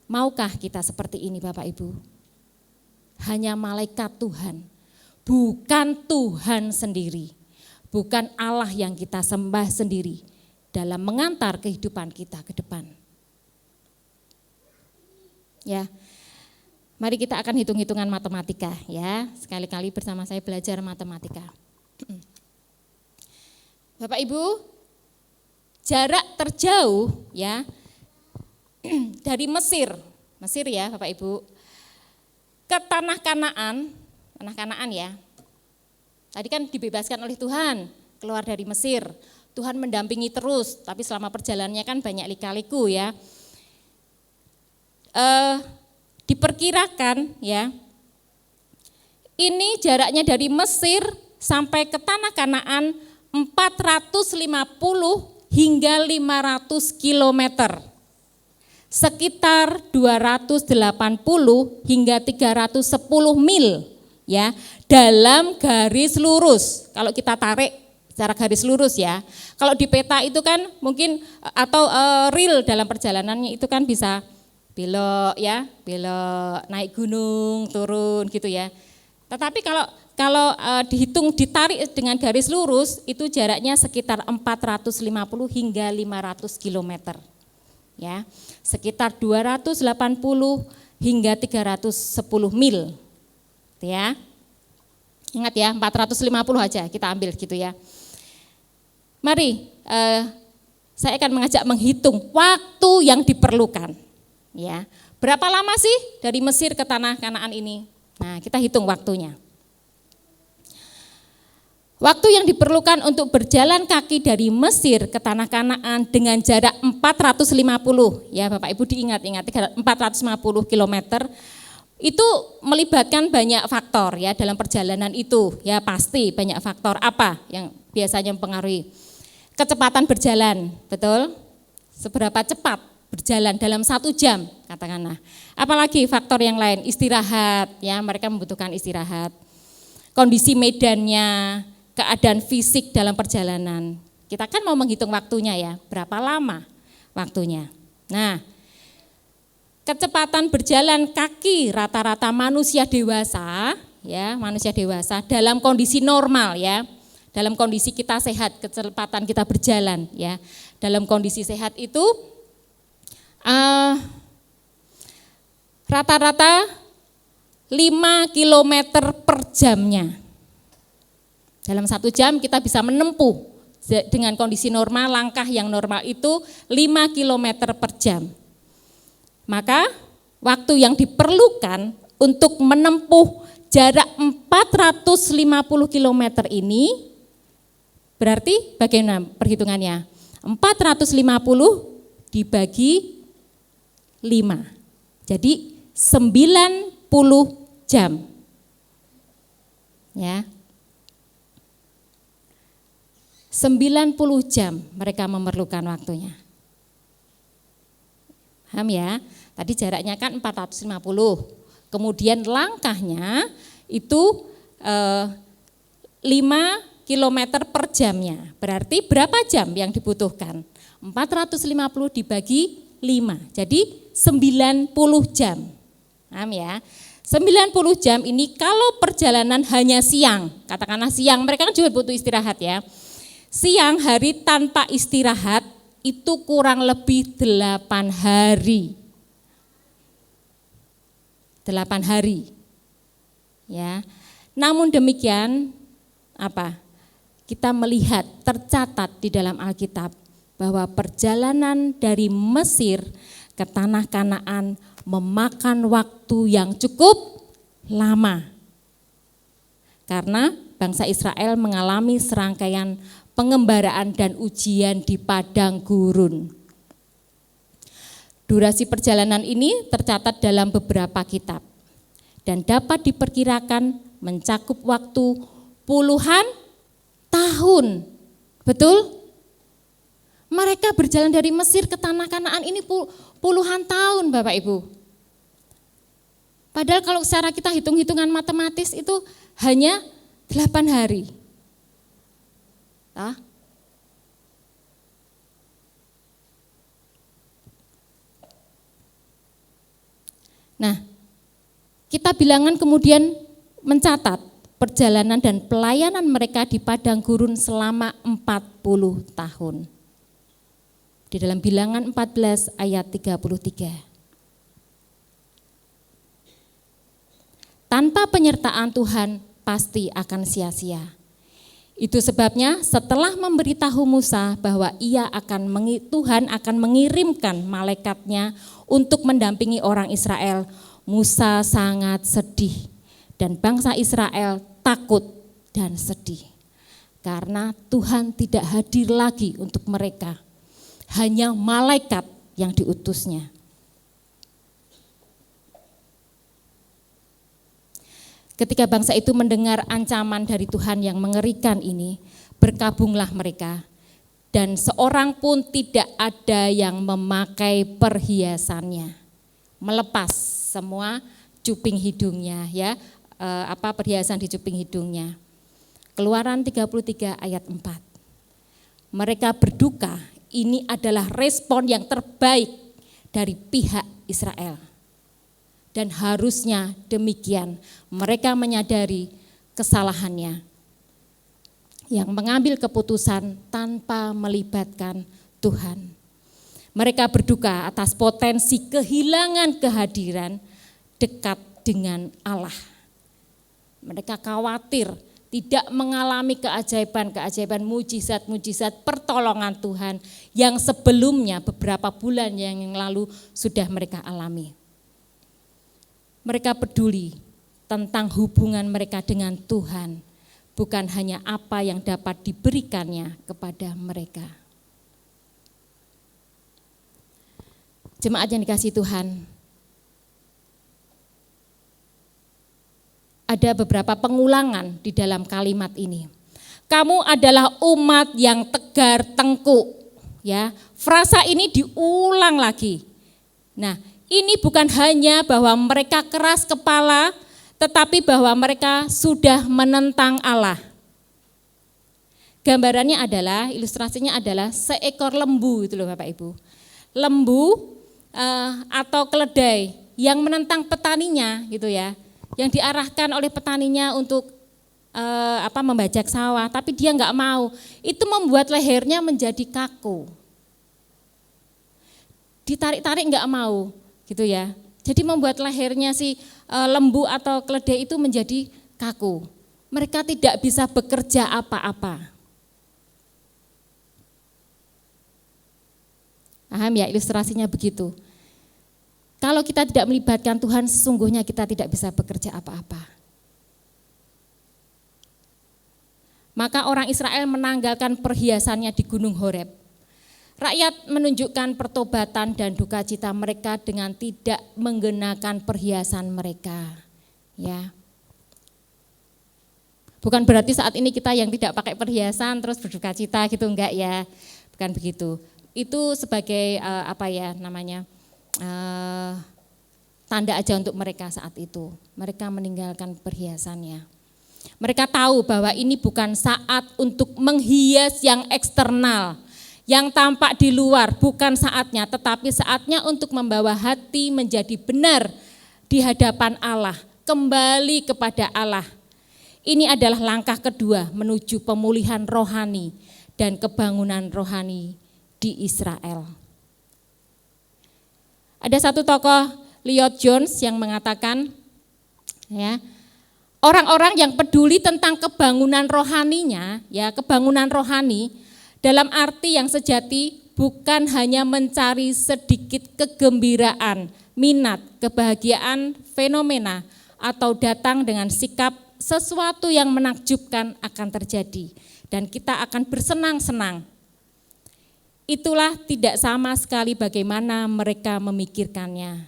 Speaker 2: Maukah kita seperti ini Bapak Ibu? Hanya malaikat Tuhan. Bukan Tuhan sendiri, bukan Allah yang kita sembah sendiri dalam mengantar kehidupan kita ke depan. Ya, mari kita akan hitung-hitungan matematika ya. Sekali-kali bersama saya belajar matematika. Bapak Ibu, jarak terjauh ya dari Mesir ya Bapak Ibu, ke tanah Kanaan ya. Tadi kan dibebaskan oleh Tuhan, keluar dari Mesir. Tuhan mendampingi terus, tapi selama perjalanannya kan banyak lika-liku ya. Diperkirakan ya, ini jaraknya dari Mesir sampai ke tanah Kanaan 450 hingga 500 kilometer. Sekitar 280 hingga 310 mil ya, dalam garis lurus. Kalau kita tarik secara garis lurus ya. Kalau di peta itu kan mungkin atau real dalam perjalanannya itu kan bisa belok ya, belok naik gunung, turun gitu ya. Tetapi kalau dihitung ditarik dengan garis lurus itu jaraknya sekitar 450 hingga 500 kilometer. Ya, sekitar 280 hingga 310 mil. Ya. Ingat ya, 450 aja kita ambil gitu ya. Mari saya akan mengajak menghitung waktu yang diperlukan. Ya. Berapa lama sih dari Mesir ke tanah Kanaan ini? Nah, kita hitung waktunya. Waktu yang diperlukan untuk berjalan kaki dari Mesir ke tanah Kanaan dengan jarak 450, ya Bapak Ibu diingat-ingat 450 km, itu melibatkan banyak faktor ya dalam perjalanan itu, ya pasti banyak faktor. Apa yang biasanya mempengaruhi? Kecepatan berjalan, betul? Seberapa cepat berjalan dalam 1 jam katakanlah. Apalagi faktor yang lain, istirahat, ya mereka membutuhkan istirahat. Kondisi medannya, keadaan fisik dalam perjalanan. Kita kan mau menghitung waktunya ya, berapa lama waktunya. Nah, kecepatan berjalan kaki rata-rata manusia dewasa, ya manusia dewasa dalam kondisi normal ya, dalam kondisi kita sehat, kecepatan kita berjalan ya, dalam kondisi sehat itu rata-rata 5 km per jamnya. Dalam 1 jam kita bisa menempuh dengan kondisi normal, langkah yang normal itu 5 km per jam. Maka waktu yang diperlukan untuk menempuh jarak 450 km ini berarti bagaimana perhitungannya? 450 dibagi 5. Jadi 90 jam. Ya. 90 jam mereka memerlukan waktunya. Paham ya? Tadi jaraknya kan 450. Kemudian langkahnya itu 5 kilometer per jamnya. Berarti berapa jam yang dibutuhkan? 450 dibagi 5. Jadi 90 jam. Paham ya? 90 jam ini kalau perjalanan hanya siang, katakanlah siang, mereka kan juga butuh istirahat ya. Siang hari tanpa istirahat itu kurang lebih 8 hari. 8 hari. Ya. Namun demikian kita melihat tercatat di dalam Alkitab bahwa perjalanan dari Mesir ke tanah Kanaan memakan waktu yang cukup lama. Karena bangsa Israel mengalami serangkaian pengembaraan dan ujian di padang gurun. Durasi perjalanan ini tercatat dalam beberapa kitab dan dapat diperkirakan mencakup waktu puluhan tahun. Betul? Mereka berjalan dari Mesir ke tanah Kanaan ini puluhan tahun Bapak Ibu. Padahal kalau secara kita hitung-hitungan matematis itu hanya 8 hari. Nah, kita bilangan kemudian mencatat perjalanan dan pelayanan mereka di padang gurun selama 40 tahun. Di dalam bilangan 14 ayat 33. Tanpa penyertaan Tuhan pasti akan sia-sia. Itu sebabnya setelah memberitahu Musa bahwa Tuhan akan mengirimkan malaikatnya untuk mendampingi orang Israel, Musa sangat sedih dan bangsa Israel takut dan sedih. Karena Tuhan tidak hadir lagi untuk mereka, hanya malaikat yang diutusnya. Ketika bangsa itu mendengar ancaman dari Tuhan yang mengerikan ini, berkabunglah mereka. Dan seorang pun tidak ada yang memakai perhiasannya. Melepas semua cuping hidungnya ya, perhiasan di cuping hidungnya. Keluaran 33 ayat 4. Mereka berduka, ini adalah respon yang terbaik dari pihak Israel. Dan harusnya demikian, mereka menyadari kesalahannya. Yang mengambil keputusan tanpa melibatkan Tuhan. Mereka berduka atas potensi kehilangan kehadiran dekat dengan Allah. Mereka khawatir tidak mengalami keajaiban-keajaiban, mujizat-mujizat pertolongan Tuhan yang sebelumnya beberapa bulan yang lalu sudah mereka alami. Mereka peduli tentang hubungan mereka dengan Tuhan, bukan hanya apa yang dapat diberikannya kepada mereka. Jemaat yang dikasihi Tuhan, ada beberapa pengulangan di dalam kalimat ini. Kamu adalah umat yang tegar tengkuk, ya. Frasa ini diulang lagi. Nah, ini bukan hanya bahwa mereka keras kepala, tetapi bahwa mereka sudah menentang Allah. Gambarannya adalah, ilustrasinya adalah seekor lembu itu loh Bapak Ibu. Lembu atau keledai yang menentang petaninya gitu ya. Yang diarahkan oleh petaninya untuk membajak sawah, tapi dia enggak mau. Itu membuat lehernya menjadi kaku. Ditarik-tarik enggak mau. Gitu ya. Jadi membuat lehernya si lembu atau keledai itu menjadi kaku. Mereka tidak bisa bekerja apa-apa. Paham ya, ilustrasinya begitu. Kalau kita tidak melibatkan Tuhan, sesungguhnya kita tidak bisa bekerja apa-apa. Maka orang Israel menanggalkan perhiasannya di Gunung Horeb. Rakyat menunjukkan pertobatan dan duka cita mereka dengan tidak menggenakan perhiasan mereka. Ya. Bukan berarti saat ini kita yang tidak pakai perhiasan terus berduka cita gitu, enggak ya. Bukan begitu. Itu sebagai tanda aja untuk mereka saat itu. Mereka meninggalkan perhiasannya. Mereka tahu bahwa ini bukan saat untuk menghias yang eksternal, yang tampak di luar, bukan saatnya, tetapi saatnya untuk membawa hati menjadi benar di hadapan Allah, kembali kepada Allah. Ini adalah langkah kedua menuju pemulihan rohani dan kebangunan rohani di Israel. Ada satu tokoh, Lloyd Jones, yang mengatakan, ya, orang-orang yang peduli tentang kebangunan rohaninya, ya, kebangunan rohani dalam arti yang sejati bukan hanya mencari sedikit kegembiraan, minat, kebahagiaan, fenomena, atau datang dengan sikap sesuatu yang menakjubkan akan terjadi dan kita akan bersenang-senang. Itulah tidak sama sekali bagaimana mereka memikirkannya.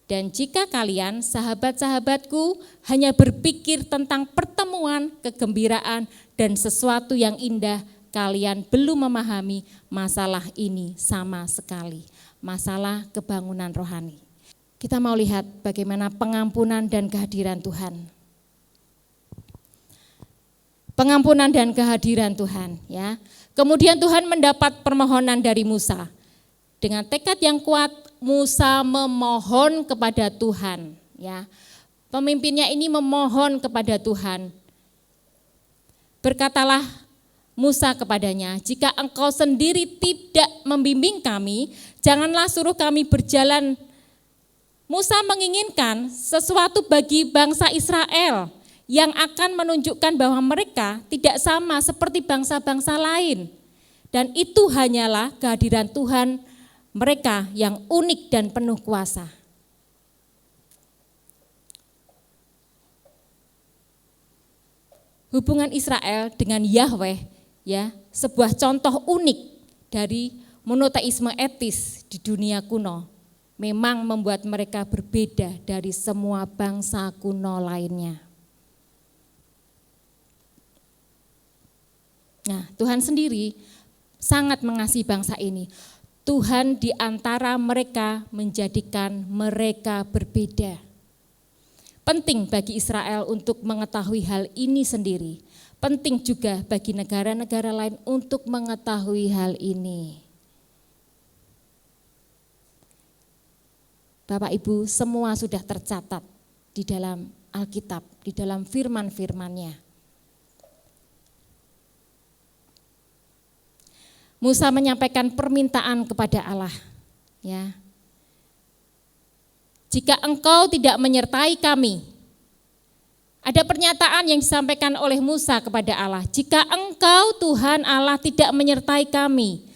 Speaker 2: Dan jika kalian, sahabat-sahabatku, hanya berpikir tentang pertemuan, kegembiraan, dan sesuatu yang indah, kalian belum memahami masalah ini sama sekali, masalah kebangunan rohani. Kita mau lihat bagaimana pengampunan dan kehadiran Tuhan. Pengampunan dan kehadiran Tuhan, ya. Kemudian Tuhan mendapat permohonan dari Musa. Dengan tekad yang kuat, Musa memohon kepada Tuhan, ya. Pemimpinnya ini memohon kepada Tuhan. Berkatalah Musa kepadanya, jika engkau sendiri tidak membimbing kami, janganlah suruh kami berjalan. Musa menginginkan sesuatu bagi bangsa Israel yang akan menunjukkan bahwa mereka tidak sama seperti bangsa-bangsa lain. Dan itu hanyalah kehadiran Tuhan mereka yang unik dan penuh kuasa. Hubungan Israel dengan Yahweh, ya, sebuah contoh unik dari monoteisme etis di dunia kuno, memang membuat mereka berbeda dari semua bangsa kuno lainnya. Nah, Tuhan sendiri sangat mengasihi bangsa ini. Tuhan di antara mereka menjadikan mereka berbeda. Penting bagi Israel untuk mengetahui hal ini sendiri. Penting juga bagi negara-negara lain untuk mengetahui hal ini. Bapak Ibu, semua sudah tercatat di dalam Alkitab, di dalam firman-firmannya. Musa menyampaikan permintaan kepada Allah, ya. Jika engkau tidak menyertai kami, ada pernyataan yang disampaikan oleh Musa kepada Allah. Jika engkau Tuhan Allah tidak menyertai kami,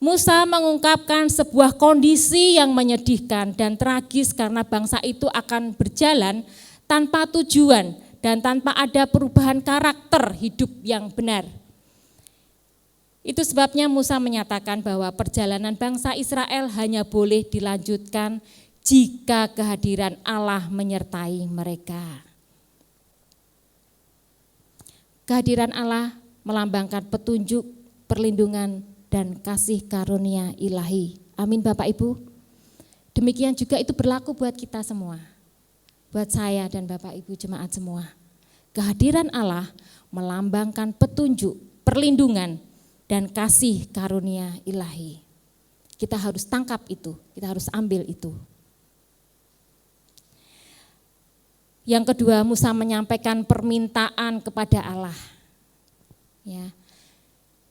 Speaker 2: Musa mengungkapkan sebuah kondisi yang menyedihkan dan tragis karena bangsa itu akan berjalan tanpa tujuan dan tanpa ada perubahan karakter hidup yang benar. Itu sebabnya Musa menyatakan bahwa perjalanan bangsa Israel hanya boleh dilanjutkan jika kehadiran Allah menyertai mereka. Kehadiran Allah melambangkan petunjuk, perlindungan, dan kasih karunia ilahi. Amin Bapak Ibu. Demikian juga itu berlaku buat kita semua. Buat saya dan Bapak Ibu jemaat semua. Kehadiran Allah melambangkan petunjuk, perlindungan, dan kasih karunia ilahi. Kita harus tangkap itu, kita harus ambil itu. Yang kedua, Musa menyampaikan permintaan kepada Allah. Ya.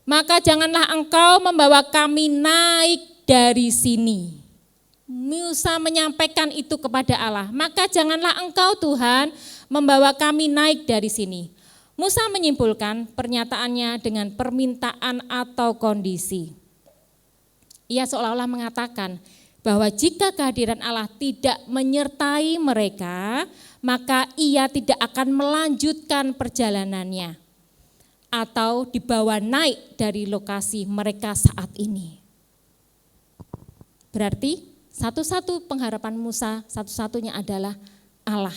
Speaker 2: Maka janganlah engkau membawa kami naik dari sini. Musa menyampaikan itu kepada Allah. Maka janganlah engkau Tuhan membawa kami naik dari sini. Musa menyimpulkan pernyataannya dengan permintaan atau kondisi. Ia seolah-olah mengatakan bahwa jika kehadiran Allah tidak menyertai mereka, maka ia tidak akan melanjutkan perjalanannya atau dibawa naik dari lokasi mereka saat ini. Berarti satu-satu pengharapan Musa, satu-satunya adalah Allah.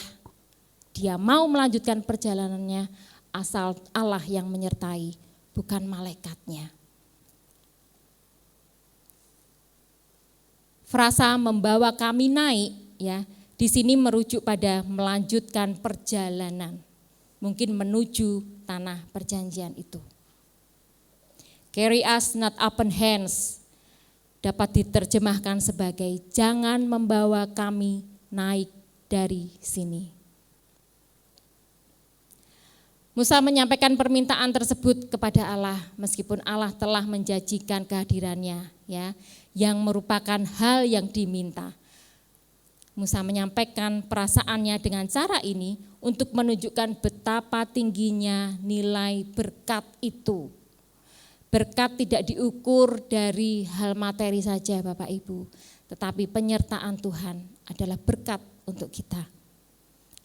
Speaker 2: dia mau melanjutkan perjalanannya asal Allah yang menyertai, bukan malaikatnya. Frasa membawa kami naik ya, di sini merujuk pada melanjutkan perjalanan, mungkin menuju tanah perjanjian itu. Carry us not open hands dapat diterjemahkan sebagai jangan membawa kami naik dari sini. Musa menyampaikan permintaan tersebut kepada Allah meskipun Allah telah menjanjikan kehadirannya ya, yang merupakan hal yang diminta. Musa menyampaikan perasaannya dengan cara ini untuk menunjukkan betapa tingginya nilai berkat itu. Berkat tidak diukur dari hal materi saja Bapak Ibu, tetapi penyertaan Tuhan adalah berkat untuk kita.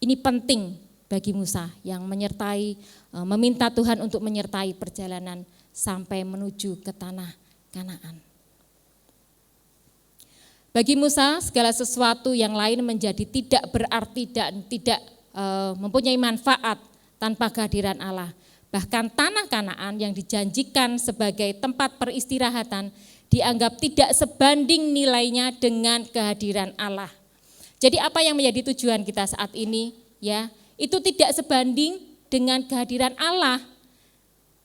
Speaker 2: Ini penting bagi Musa yang meminta Tuhan untuk menyertai perjalanan sampai menuju ke tanah Kanaan. Bagi Musa segala sesuatu yang lain menjadi tidak berarti dan tidak mempunyai manfaat tanpa kehadiran Allah. Bahkan tanah Kanaan yang dijanjikan sebagai tempat peristirahatan dianggap tidak sebanding nilainya dengan kehadiran Allah. Jadi apa yang menjadi tujuan kita saat ini ya, itu tidak sebanding dengan kehadiran Allah.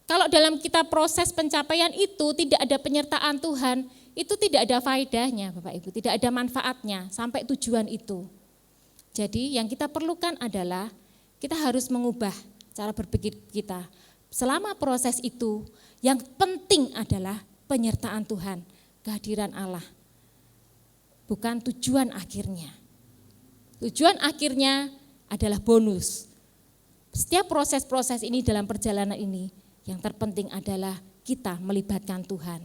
Speaker 2: Kalau dalam kita proses pencapaian itu tidak ada penyertaan Tuhan, itu tidak ada faedahnya Bapak Ibu, tidak ada manfaatnya sampai tujuan itu. Jadi yang kita perlukan adalah kita harus mengubah cara berpikir kita. Selama proses itu yang penting adalah penyertaan Tuhan, kehadiran Allah. Bukan tujuan akhirnya. Tujuan akhirnya adalah bonus. Setiap proses-proses ini dalam perjalanan ini yang terpenting adalah kita melibatkan Tuhan.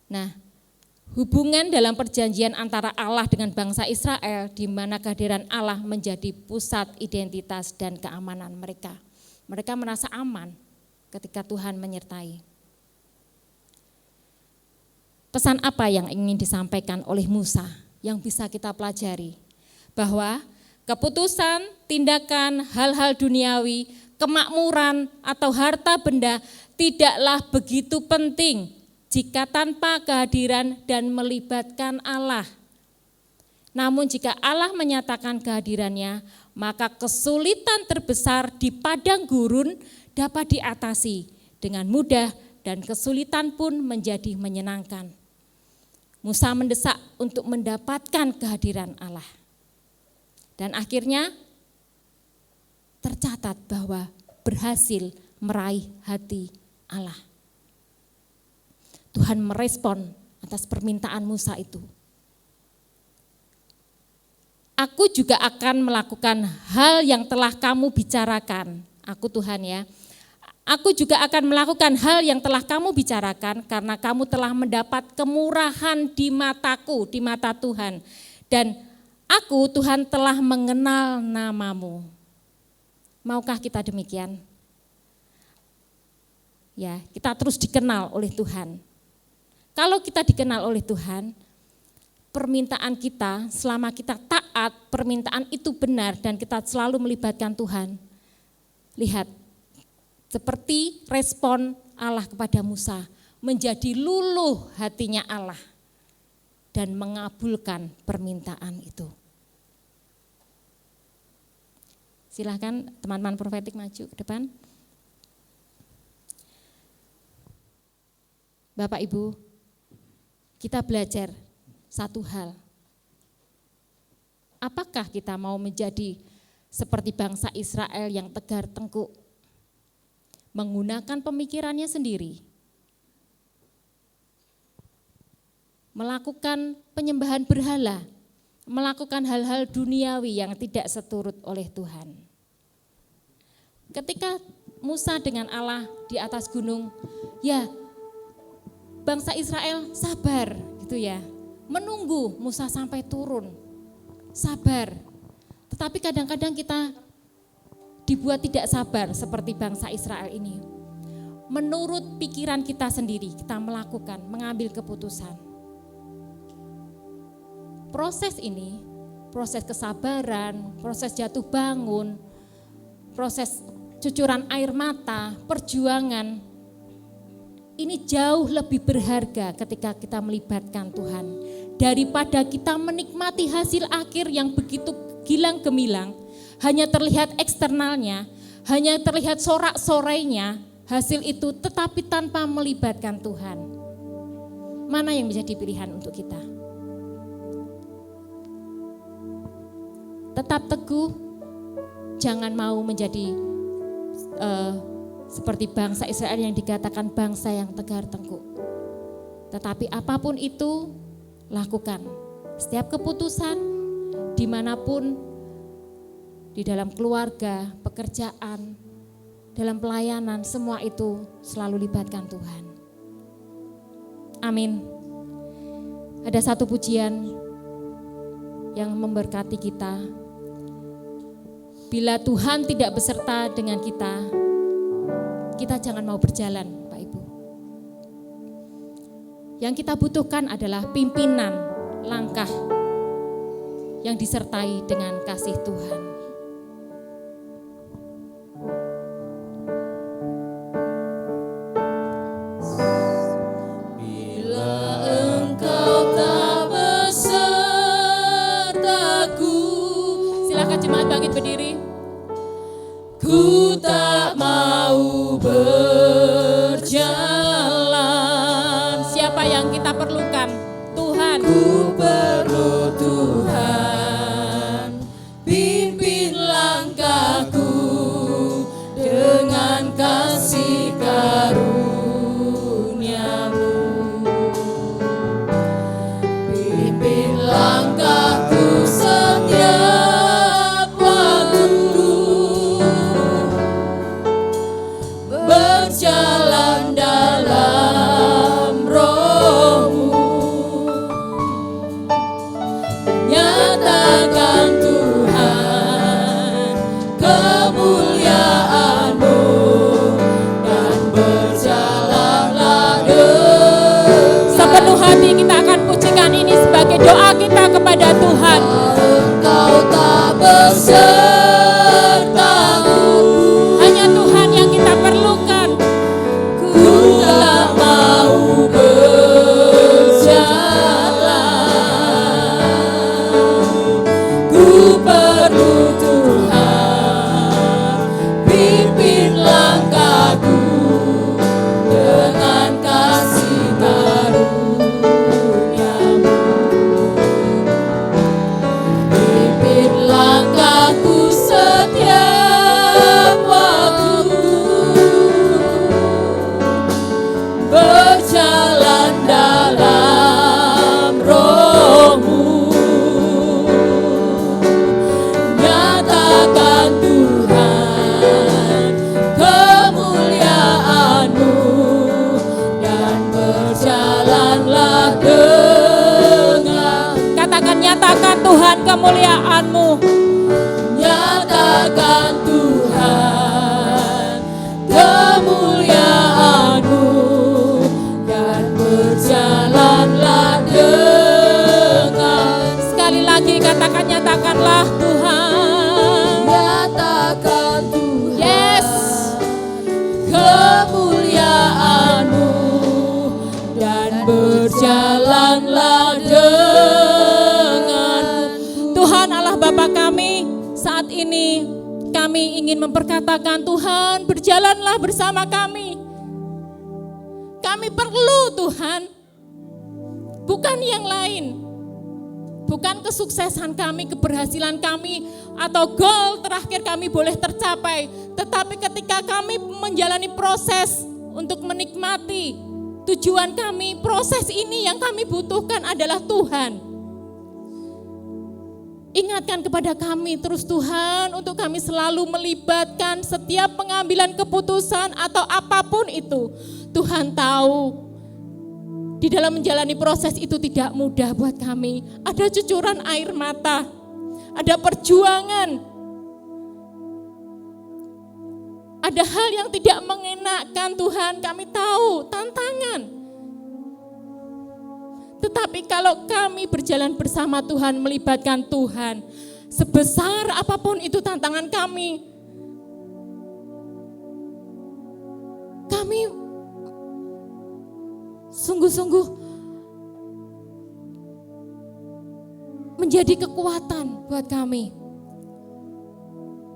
Speaker 2: Nah, hubungan dalam perjanjian antara Allah dengan bangsa Israel di mana kehadiran Allah menjadi pusat identitas dan keamanan mereka. Mereka merasa aman ketika Tuhan menyertai. Pesan apa yang ingin disampaikan oleh Musa yang bisa kita pelajari? Bahwa keputusan, tindakan, hal-hal duniawi, kemakmuran atau harta benda tidaklah begitu penting jika tanpa kehadiran dan melibatkan Allah. Namun jika Allah menyatakan kehadirannya, maka kesulitan terbesar di padang gurun dapat diatasi dengan mudah dan kesulitan pun menjadi menyenangkan. Musa mendesak untuk mendapatkan kehadiran Allah. Dan akhirnya tercatat bahwa berhasil meraih hati Allah. Tuhan merespon atas permintaan Musa itu. Aku juga akan melakukan hal yang telah kamu bicarakan. Aku Tuhan ya. Aku juga akan melakukan hal yang telah kamu bicarakan karena kamu telah mendapat kemurahan di mataku, di mata Tuhan. Dan aku Tuhan telah mengenal namamu. Maukah kita demikian? Ya, kita terus dikenal oleh Tuhan. Kalau kita dikenal oleh Tuhan, permintaan kita selama kita taat, permintaan itu benar dan kita selalu melibatkan Tuhan. Lihat, seperti respon Allah kepada Musa, menjadi luluh hatinya Allah dan mengabulkan permintaan itu. Silakan teman-teman profetik maju ke depan. Bapak Ibu, kita belajar satu hal. Apakah kita mau menjadi seperti bangsa Israel yang tegar tengkuk, menggunakan pemikirannya sendiri, melakukan penyembahan berhala, melakukan hal-hal duniawi yang tidak seturut oleh Tuhan. Ketika Musa dengan Allah di atas gunung, ya bangsa Israel sabar gitu ya, menunggu Musa sampai turun, sabar. Tetapi kadang-kadang kita dibuat tidak sabar seperti bangsa Israel ini. menurut pikiran kita sendiri, kita melakukan, mengambil keputusan. Proses ini, proses kesabaran, proses jatuh bangun, proses cucuran air mata, perjuangan, ini jauh lebih berharga ketika kita melibatkan Tuhan. Daripada kita menikmati hasil akhir yang begitu gilang gemilang, hanya terlihat eksternalnya, hanya terlihat sorak-sorainya, hasil itu tetapi tanpa melibatkan Tuhan. Mana yang menjadi pilihan untuk kita? Tetap teguh, jangan mau menjadi seperti bangsa Israel yang dikatakan bangsa yang tegar tengkuk. Tetapi apapun itu, lakukan. Setiap keputusan, dimanapun, di dalam keluarga, pekerjaan, dalam pelayanan, semua itu selalu libatkan Tuhan. Amin. Ada satu pujian yang memberkati kita. Bila Tuhan tidak beserta dengan kita, kita jangan mau berjalan, Pak Ibu. Yang kita butuhkan adalah pimpinan langkah yang disertai dengan kasih Tuhan.
Speaker 1: Bila Engkau tak besertaku,
Speaker 2: Silakan jemaat bangkit berdiri.
Speaker 1: ku tak mau berjalan.
Speaker 2: Siapa yang kita perlukan? Tuhan.
Speaker 1: Ku perlu Tuhan, pimpin langkahku dengan kasih karunia-Mu. Pimpin langkahku setiap waktu, berjalan dalam Roh-Mu. Nyatakan Tuhan kemuliaan-Mu, dan berjalanlah
Speaker 2: Sepenuh hati kita akan pujikan ini sebagai doa kita kepada Tuhan.
Speaker 1: Engkau tak besertaku,
Speaker 2: Hanya Tuhan yang kita perlukan.
Speaker 1: ku tak mau berjalan. Ku perlu Tuhan, pimpin langkahku dengan kasih karunia-Mu. Pimpin langkahku setiap waktu, berjalan dalam Roh-Mu. Nyatakan Tuhan kemuliaan-Mu, dan berjalanlah dengan.
Speaker 2: Katakan, nyatakan Tuhan kemuliaan-Mu.
Speaker 1: Nyatakan Tuhan kemuliaan-Mu, dan berjalanlah dengan.
Speaker 2: Sekali lagi katakan, nyatakanlah Tuhan.
Speaker 1: Nyatakan Tuhan,
Speaker 2: Yes.
Speaker 1: kemuliaan-Mu, dan berjalanlah dengan.
Speaker 2: Tuhan Allah Bapa kami, saat ini kami ingin memperkatakan, Tuhan berjalanlah bersama kami. Kami perlu Tuhan, bukan yang lain. Bukan kesuksesan kami, keberhasilan kami, atau goal terakhir kami boleh tercapai. Tetapi ketika kami menjalani proses untuk menikmati tujuan kami, proses ini yang kami butuhkan adalah Tuhan. Ingatkan kepada kami terus Tuhan, untuk kami selalu melibatkan setiap pengambilan keputusan atau apapun itu. Tuhan tahu di dalam menjalani proses itu tidak mudah buat kami. Ada cucuran air mata, ada perjuangan, Ada hal yang tidak mengenakkan Tuhan, kami tahu, tantangan. Tetapi kalau kami berjalan bersama Tuhan, melibatkan Tuhan, sebesar apapun itu tantangan kami sungguh-sungguh menjadi kekuatan buat kami.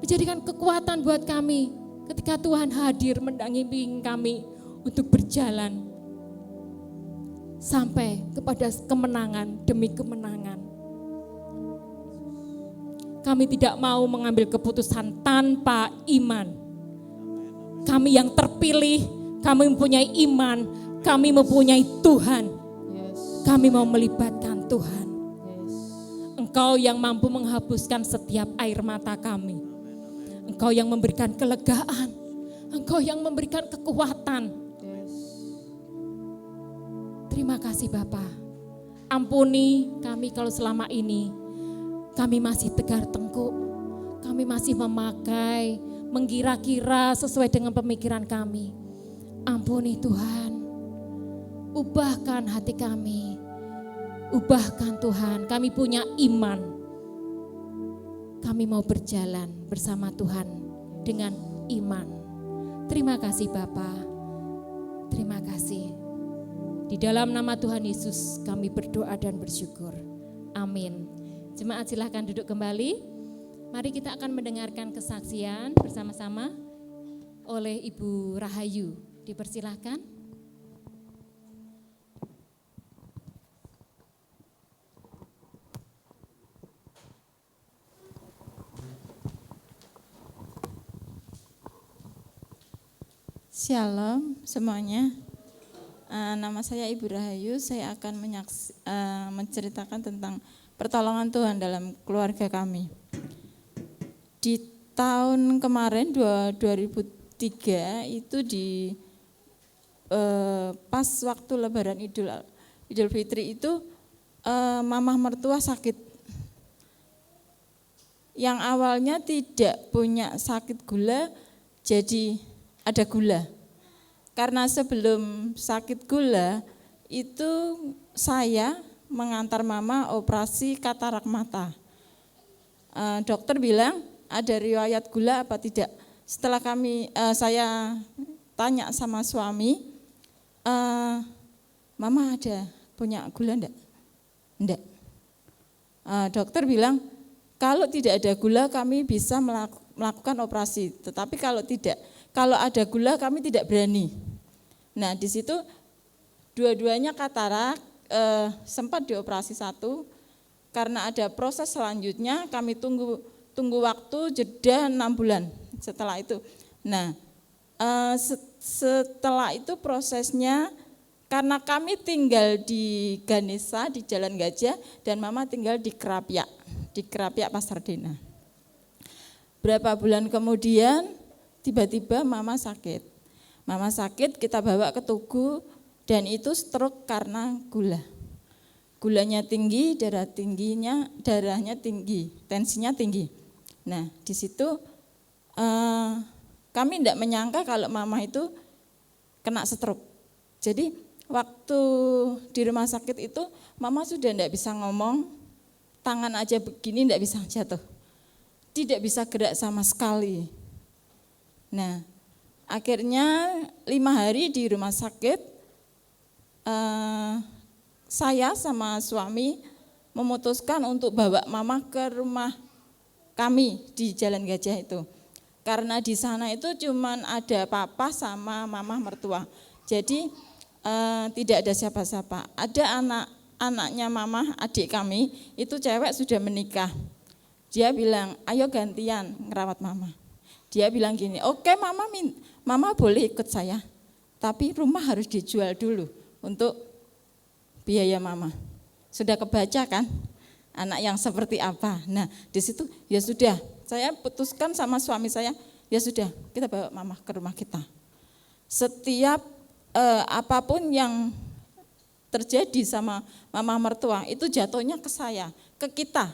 Speaker 2: Menjadikan kekuatan buat kami ketika Tuhan hadir mendampingi kami untuk berjalan sampai kepada kemenangan demi kemenangan. Kami tidak mau mengambil keputusan tanpa iman. Kami yang terpilih, kami mempunyai iman, kami mempunyai Tuhan. Kami mau melibatkan Tuhan. Engkau yang mampu menghapuskan setiap air mata kami. Engkau yang memberikan kelegaan. Engkau yang memberikan kekuatan. Terima kasih Bapa. Ampuni kami kalau selama ini kami masih tegar tengkuk. Kami masih memakai, mengira-kira sesuai dengan pemikiran kami. Ampuni Tuhan. Ubahkan hati kami. Ubahkan Tuhan. Kami punya iman. Kami mau berjalan bersama Tuhan dengan iman. Terima kasih Bapa. Terima kasih. Di dalam nama Tuhan Yesus kami berdoa dan bersyukur. Amin. Jemaat silahkan duduk kembali. Mari kita akan mendengarkan kesaksian bersama-sama oleh Ibu Rahayu. Dipersilahkan.
Speaker 3: Shalom semuanya. Nama saya Ibu Rahayu. Saya akan menceritakan tentang pertolongan Tuhan dalam keluarga kami. Di tahun kemarin 2003 itu pas waktu Lebaran Idul Fitri itu mamah mertua sakit. Yang awalnya tidak punya sakit gula jadi ada gula. Karena sebelum sakit gula itu saya mengantar mama operasi katarak mata. Dokter bilang ada riwayat gula apa tidak. Setelah saya tanya sama suami, mama ada punya gula enggak? Enggak. Dokter bilang kalau tidak ada gula kami bisa melakukan operasi. Tetapi kalau ada gula kami tidak berani. Nah di situ dua-duanya katarak, sempat dioperasi satu, karena ada proses selanjutnya kami tunggu waktu jeda 6 bulan setelah itu. Nah setelah itu prosesnya, karena kami tinggal di Ganesha di Jalan Gajah dan mama tinggal di Kerapiak Pasar Dena. Berapa bulan kemudian tiba-tiba mama sakit. Mama sakit, kita bawa ke Tugu dan itu stroke karena gula. Gulanya tinggi, darahnya tinggi, tensinya tinggi. Nah, di situ kami tidak menyangka kalau mama itu kena stroke. Jadi waktu di rumah sakit itu mama sudah tidak bisa ngomong, tangan aja begini tidak bisa jatuh. Tidak bisa gerak sama sekali. Nah, akhirnya 5 hari di rumah sakit, saya sama suami memutuskan untuk bawa mama ke rumah kami di Jalan Gajah itu. Karena di sana itu cuman ada papa sama mama mertua. Jadi tidak ada siapa-siapa. Ada anaknya mama, adik kami, itu cewek sudah menikah. Dia bilang, ayo gantian ngerawat mama. Dia bilang gini, oke mama boleh ikut saya, tapi rumah harus dijual dulu untuk biaya mama. Sudah kebaca kan anak yang seperti apa. Nah di situ ya sudah, saya putuskan sama suami saya, ya sudah kita bawa mama ke rumah kita. Setiap apapun yang terjadi sama mama mertua itu jatuhnya ke saya, ke kita.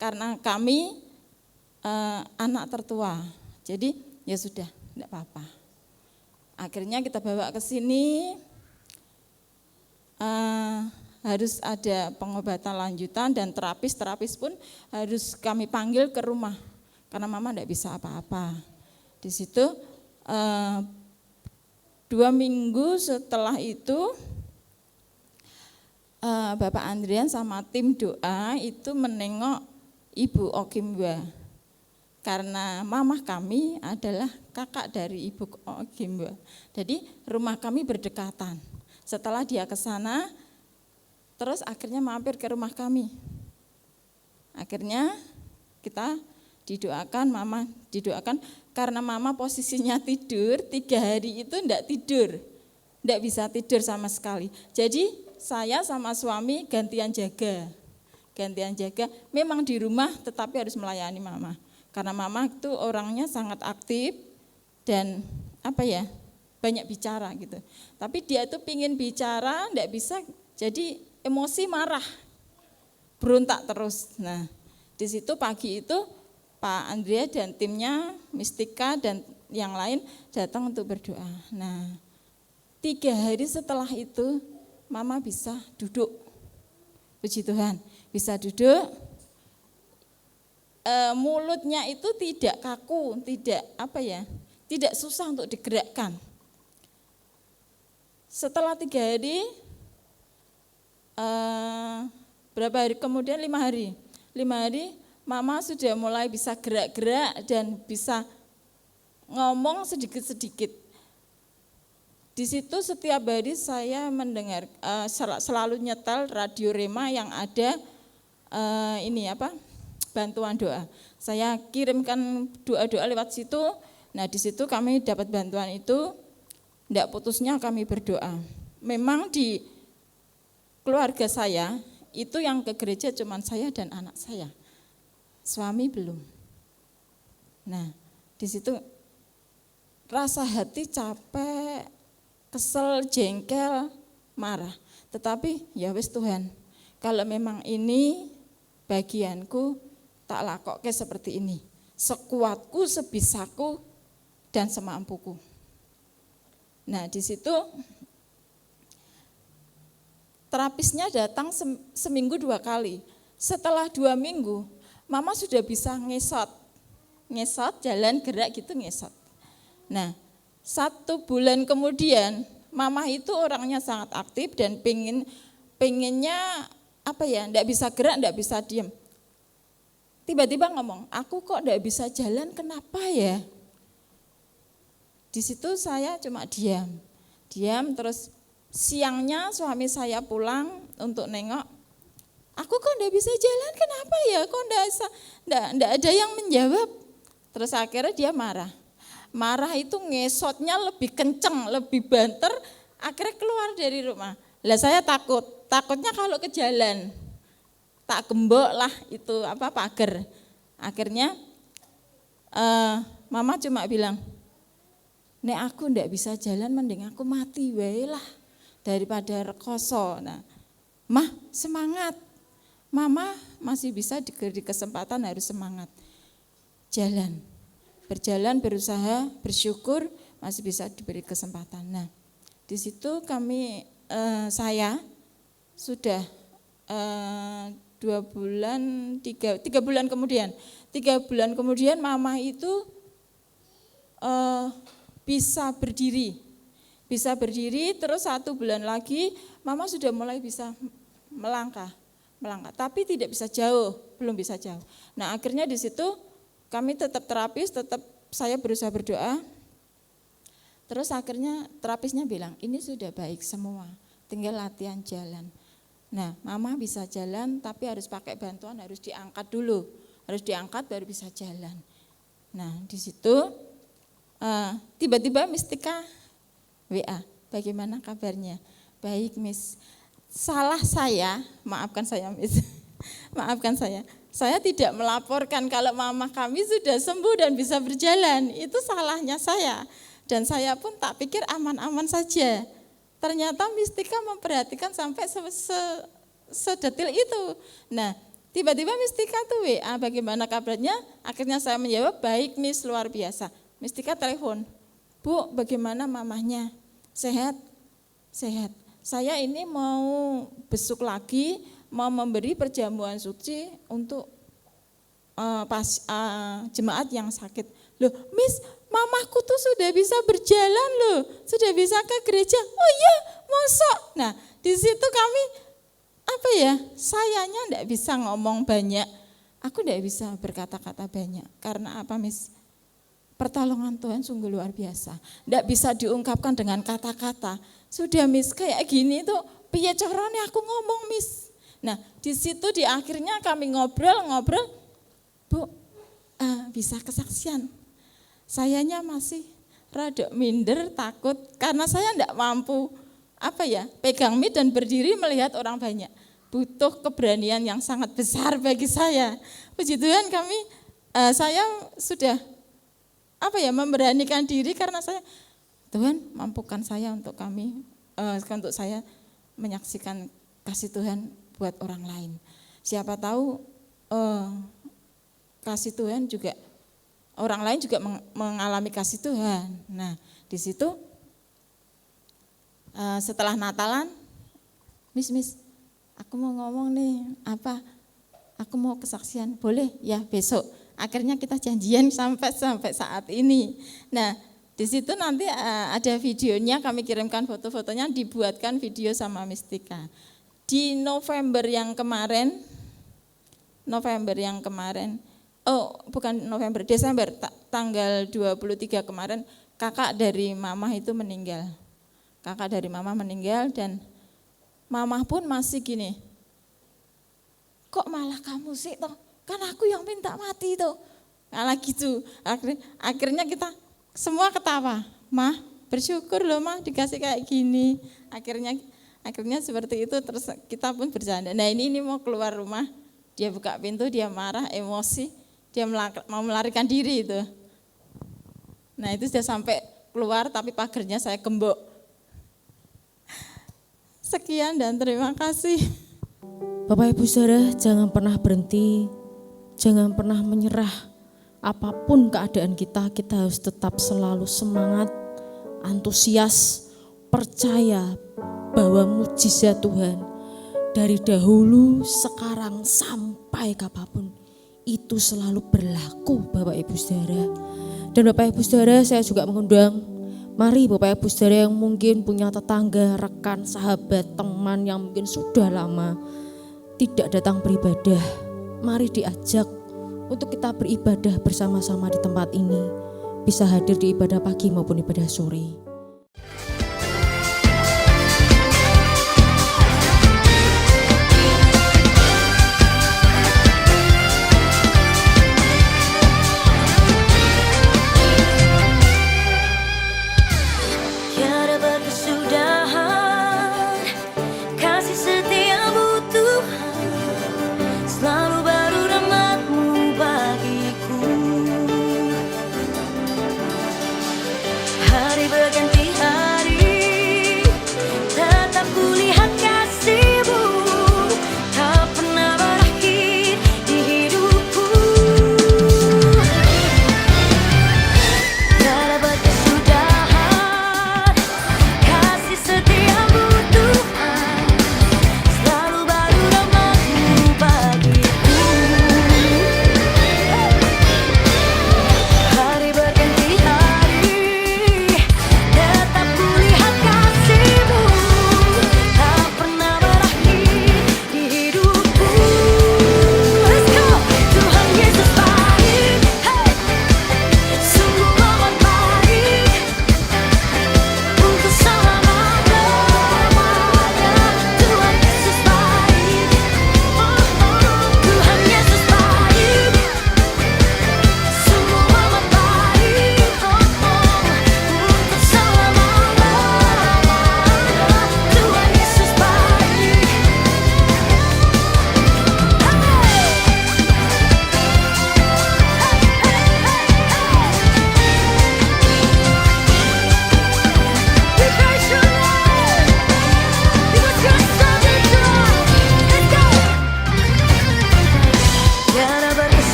Speaker 3: Karena kami anak tertua. Jadi ya sudah, enggak apa-apa. Akhirnya kita bawa ke sini, harus ada pengobatan lanjutan dan terapis pun harus kami panggil ke rumah karena mama enggak bisa apa-apa. Di situ 2 minggu setelah itu Bapak Andrian sama tim doa itu menengok Ibu Okimwa. Karena mamah kami adalah kakak dari Ibu Okimwa. Jadi rumah kami berdekatan. Setelah dia ke sana, terus akhirnya mampir ke rumah kami. Akhirnya kita didoakan, mama didoakan karena mama posisinya tidur, 3 hari itu enggak tidur. Enggak bisa tidur sama sekali. Jadi saya sama suami gantian jaga. Memang di rumah tetapi harus melayani mama. Karena mama itu orangnya sangat aktif dan banyak bicara gitu. Tapi dia itu pingin bicara, enggak bisa, jadi emosi marah, berontak terus. Nah, di situ pagi itu Pak Andrea dan timnya, Mistika dan yang lain datang untuk berdoa. Nah, 3 hari setelah itu mama bisa duduk, puji Tuhan, bisa duduk. Mulutnya itu tidak kaku, tidak susah untuk digerakkan. Setelah 3 hari, berapa hari kemudian, 5 hari. 5 hari, mama sudah mulai bisa gerak-gerak dan bisa ngomong sedikit-sedikit. Di situ setiap hari saya mendengar, selalu nyetel radio Rema yang ada bantuan doa. Saya kirimkan doa-doa lewat situ. Nah, di situ kami dapat bantuan itu, tidak putusnya kami berdoa. Memang di keluarga saya itu yang ke gereja cuma saya dan anak saya. Suami belum. Nah, di situ rasa hati capek, kesel, jengkel, marah. Tetapi ya wis Tuhan, kalau memang ini bagianku, tak lakoke seperti ini. Sekuatku, sebisaku, dan semampuku. Nah, di situ terapisnya datang seminggu 2 kali. Setelah 2 minggu, mama sudah bisa ngesot, jalan gerak gitu ngesot. Nah, 1 bulan kemudian, mama itu orangnya sangat aktif dan pengennya enggak bisa gerak, enggak bisa diam. Tiba-tiba ngomong, aku kok enggak bisa jalan, kenapa ya? Di situ saya cuma diam terus siangnya suami saya pulang untuk nengok, aku kok enggak bisa jalan, kenapa ya? Kok enggak ada yang menjawab? Terus akhirnya dia marah itu ngesotnya lebih kenceng, lebih banter, akhirnya keluar dari rumah. Lah saya takutnya kalau ke jalan, tak gembok lah itu pagar. Akhirnya mama cuma bilang, nek aku ndak bisa jalan mending aku mati wae lah daripada rekoso. Nah, mah semangat, mama masih bisa diberi kesempatan, harus semangat. Berjalan, berusaha, bersyukur masih bisa diberi kesempatan. Nah, di situ saya sudah 3 bulan kemudian. 3 bulan kemudian mama itu bisa berdiri. Terus 1 bulan lagi mama sudah mulai bisa melangkah. Tapi tidak bisa jauh, belum bisa jauh. Nah, akhirnya di situ kami tetap terapis, tetap saya berusaha berdoa. Terus akhirnya terapisnya bilang, ini sudah baik semua, tinggal latihan jalan. Nah, mama bisa jalan tapi harus pakai bantuan, harus diangkat dulu. Harus diangkat baru bisa jalan. Nah, di situ tiba-tiba Mistika WA, bagaimana kabarnya? Baik, Miss. Salah saya, maafkan saya, Miss. Maafkan saya. Saya tidak melaporkan kalau mama kami sudah sembuh dan bisa berjalan. Itu salahnya saya. Dan saya pun tak pikir aman-aman saja. Ternyata Mistika memperhatikan sampai sedetil itu. Nah, tiba-tiba Mistika tuh WA, bagaimana kabarnya? Akhirnya saya menjawab, baik Miss, luar biasa. Mistika telepon, Bu, bagaimana mamahnya? Sehat? Sehat. Saya ini mau besuk lagi, mau memberi perjamuan suci untuk jemaat yang sakit. Loh, Miss, mamaku tuh sudah bisa berjalan loh, sudah bisa ke gereja. Oh iya, mosok. Nah, di situ kami sayanya enggak bisa ngomong banyak. Aku enggak bisa berkata-kata banyak. Karena apa, Miss? Pertolongan Tuhan sungguh luar biasa. Enggak bisa diungkapkan dengan kata-kata. Sudah, Miss, kayak gini tuh piye carane aku ngomong, Miss. Nah, di situ di akhirnya kami ngobrol, Bu, bisa kesaksian. Sayanya masih rada minder, takut karena saya enggak mampu pegang mic dan berdiri melihat orang banyak. Butuh keberanian yang sangat besar bagi saya. Puji Tuhan saya sudah memberanikan diri karena Tuhan mampukan saya untuk saya menyaksikan kasih Tuhan buat orang lain. Siapa tahu kasih Tuhan juga orang lain juga mengalami kasih Tuhan. Nah, di situ setelah Natalan, Miss, aku mau ngomong nih, aku mau kesaksian, boleh? Ya, besok. Akhirnya kita janjian sampai saat ini. Nah, di situ nanti ada videonya, kami kirimkan foto-fotonya, dibuatkan video sama Mistika. Di November yang kemarin, Desember, tanggal 23 kemarin, kakak dari Mama itu meninggal. Kakak dari Mama meninggal dan Mama pun masih gini, kok malah kamu sih toh? Kan aku yang minta mati toh. Malah gitu. Akhirnya kita semua ketawa. Mah, bersyukur loh Mah dikasih kayak gini. Akhirnya seperti itu, terus kita pun bercanda. Nah ini mau keluar rumah, dia buka pintu, dia marah, emosi, dia mau melarikan diri itu. Nah itu sudah sampai keluar tapi pagernya saya gembok. Sekian dan terima kasih.
Speaker 1: Bapak Ibu Saudara, jangan pernah berhenti, jangan pernah menyerah. Apapun keadaan kita harus tetap selalu semangat, antusias, percaya bahwa mujizat Tuhan dari dahulu, sekarang, sampai kapanpun itu selalu berlaku Bapak Ibu Saudara. Dan Bapak Ibu Saudara, saya juga mengundang, mari Bapak Ibu Saudara yang mungkin punya tetangga, rekan, sahabat, teman yang mungkin sudah lama tidak datang beribadah, mari diajak untuk kita beribadah bersama-sama di tempat ini. Bisa hadir di ibadah pagi maupun ibadah sore.
Speaker 4: Hari berganti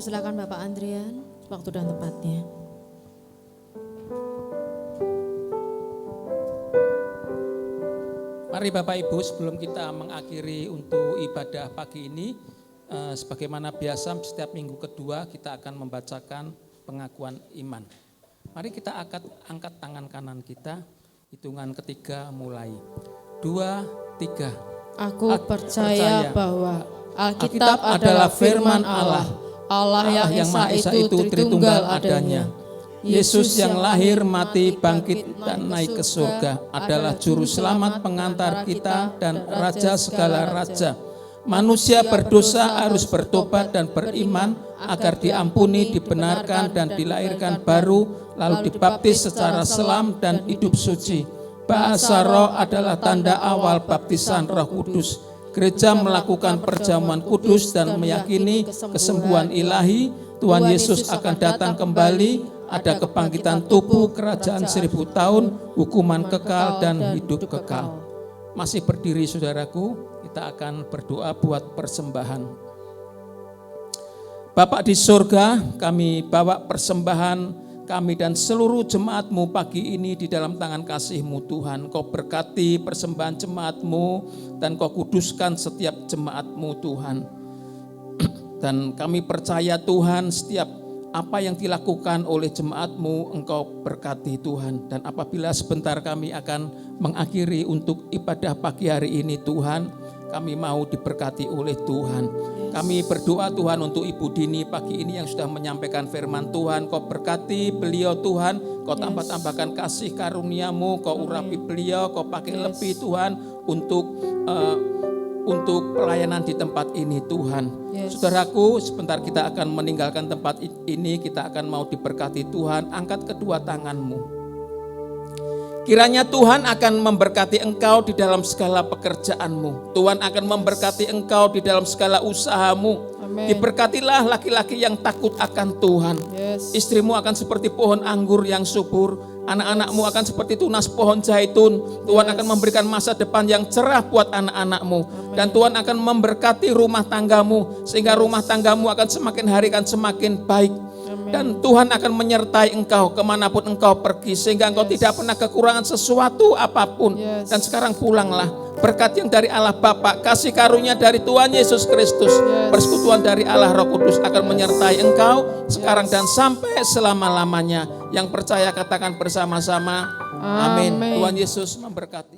Speaker 1: Persilakan Bapak Andrian, waktu dan tempatnya.
Speaker 4: Mari Bapak Ibu, sebelum kita mengakhiri untuk ibadah pagi ini, sebagaimana biasa setiap minggu kedua kita akan membacakan pengakuan iman. Mari kita angkat tangan kanan kita, hitungan ketiga mulai. 2, 3.
Speaker 1: Aku percaya bahwa Alkitab adalah firman Allah, Allah yang Esa itu Tritunggal adanya.
Speaker 4: Yesus yang lahir, mati, bangkit, dan naik ke surga adalah juru selamat pengantar kita dan raja segala raja. Manusia berdosa harus bertobat dan beriman agar diampuni, dibenarkan, dan dilahirkan baru, lalu dibaptis secara selam dan hidup suci. Bahasa roh adalah tanda awal baptisan Roh Kudus. Gereja melakukan perjamuan kudus dan meyakini kesembuhan ilahi. Tuhan Yesus akan datang kembali. Ada kebangkitan tubuh, kerajaan 1000 tahun, hukuman kekal, dan hidup kekal. Masih berdiri saudaraku, kita akan berdoa buat persembahan. Bapak di surga, kami bawa persembahan kami dan seluruh jemaat-Mu pagi ini di dalam tangan kasih-Mu Tuhan. Kau berkati persembahan jemaat-Mu dan Kau kuduskan setiap jemaat-Mu Tuhan. Dan kami percaya Tuhan, setiap apa yang dilakukan oleh jemaat-Mu Engkau berkati Tuhan. Dan apabila sebentar kami akan mengakhiri untuk ibadah pagi hari ini Tuhan, kami mau diberkati oleh Tuhan. Kami berdoa Tuhan untuk Ibu Dini pagi ini yang sudah menyampaikan firman Tuhan. Kau berkati beliau Tuhan, Kau tambah-tambahkan kasih karunia-Mu, Kau urapi beliau, Kau pakai lebih Tuhan untuk pelayanan di tempat ini Tuhan. Saudaraku, sebentar kita akan meninggalkan tempat ini, kita akan mau diberkati Tuhan. Angkat kedua tanganmu. Kiranya Tuhan akan memberkati engkau di dalam segala pekerjaanmu. Tuhan akan memberkati engkau di dalam segala usahamu.
Speaker 1: Amen.
Speaker 4: Diberkatilah laki-laki yang takut akan Tuhan. Istrimu akan seperti pohon anggur yang subur. Anak-anakmu akan seperti tunas pohon zaitun. Tuhan akan memberikan masa depan yang cerah buat anak-anakmu. Dan Tuhan akan memberkati rumah tanggamu. Sehingga rumah tanggamu akan semakin hari akan semakin baik. Dan Tuhan akan menyertai engkau kemanapun engkau pergi. Sehingga engkau tidak pernah kekurangan sesuatu apapun. Dan sekarang pulanglah. Berkat yang dari Allah Bapa, kasih karunia dari Tuhan Yesus Kristus, persekutuan dari Allah Roh Kudus akan menyertai engkau sekarang dan sampai selama-lamanya. Yang percaya katakan bersama-sama, amin. Tuhan Yesus memberkati.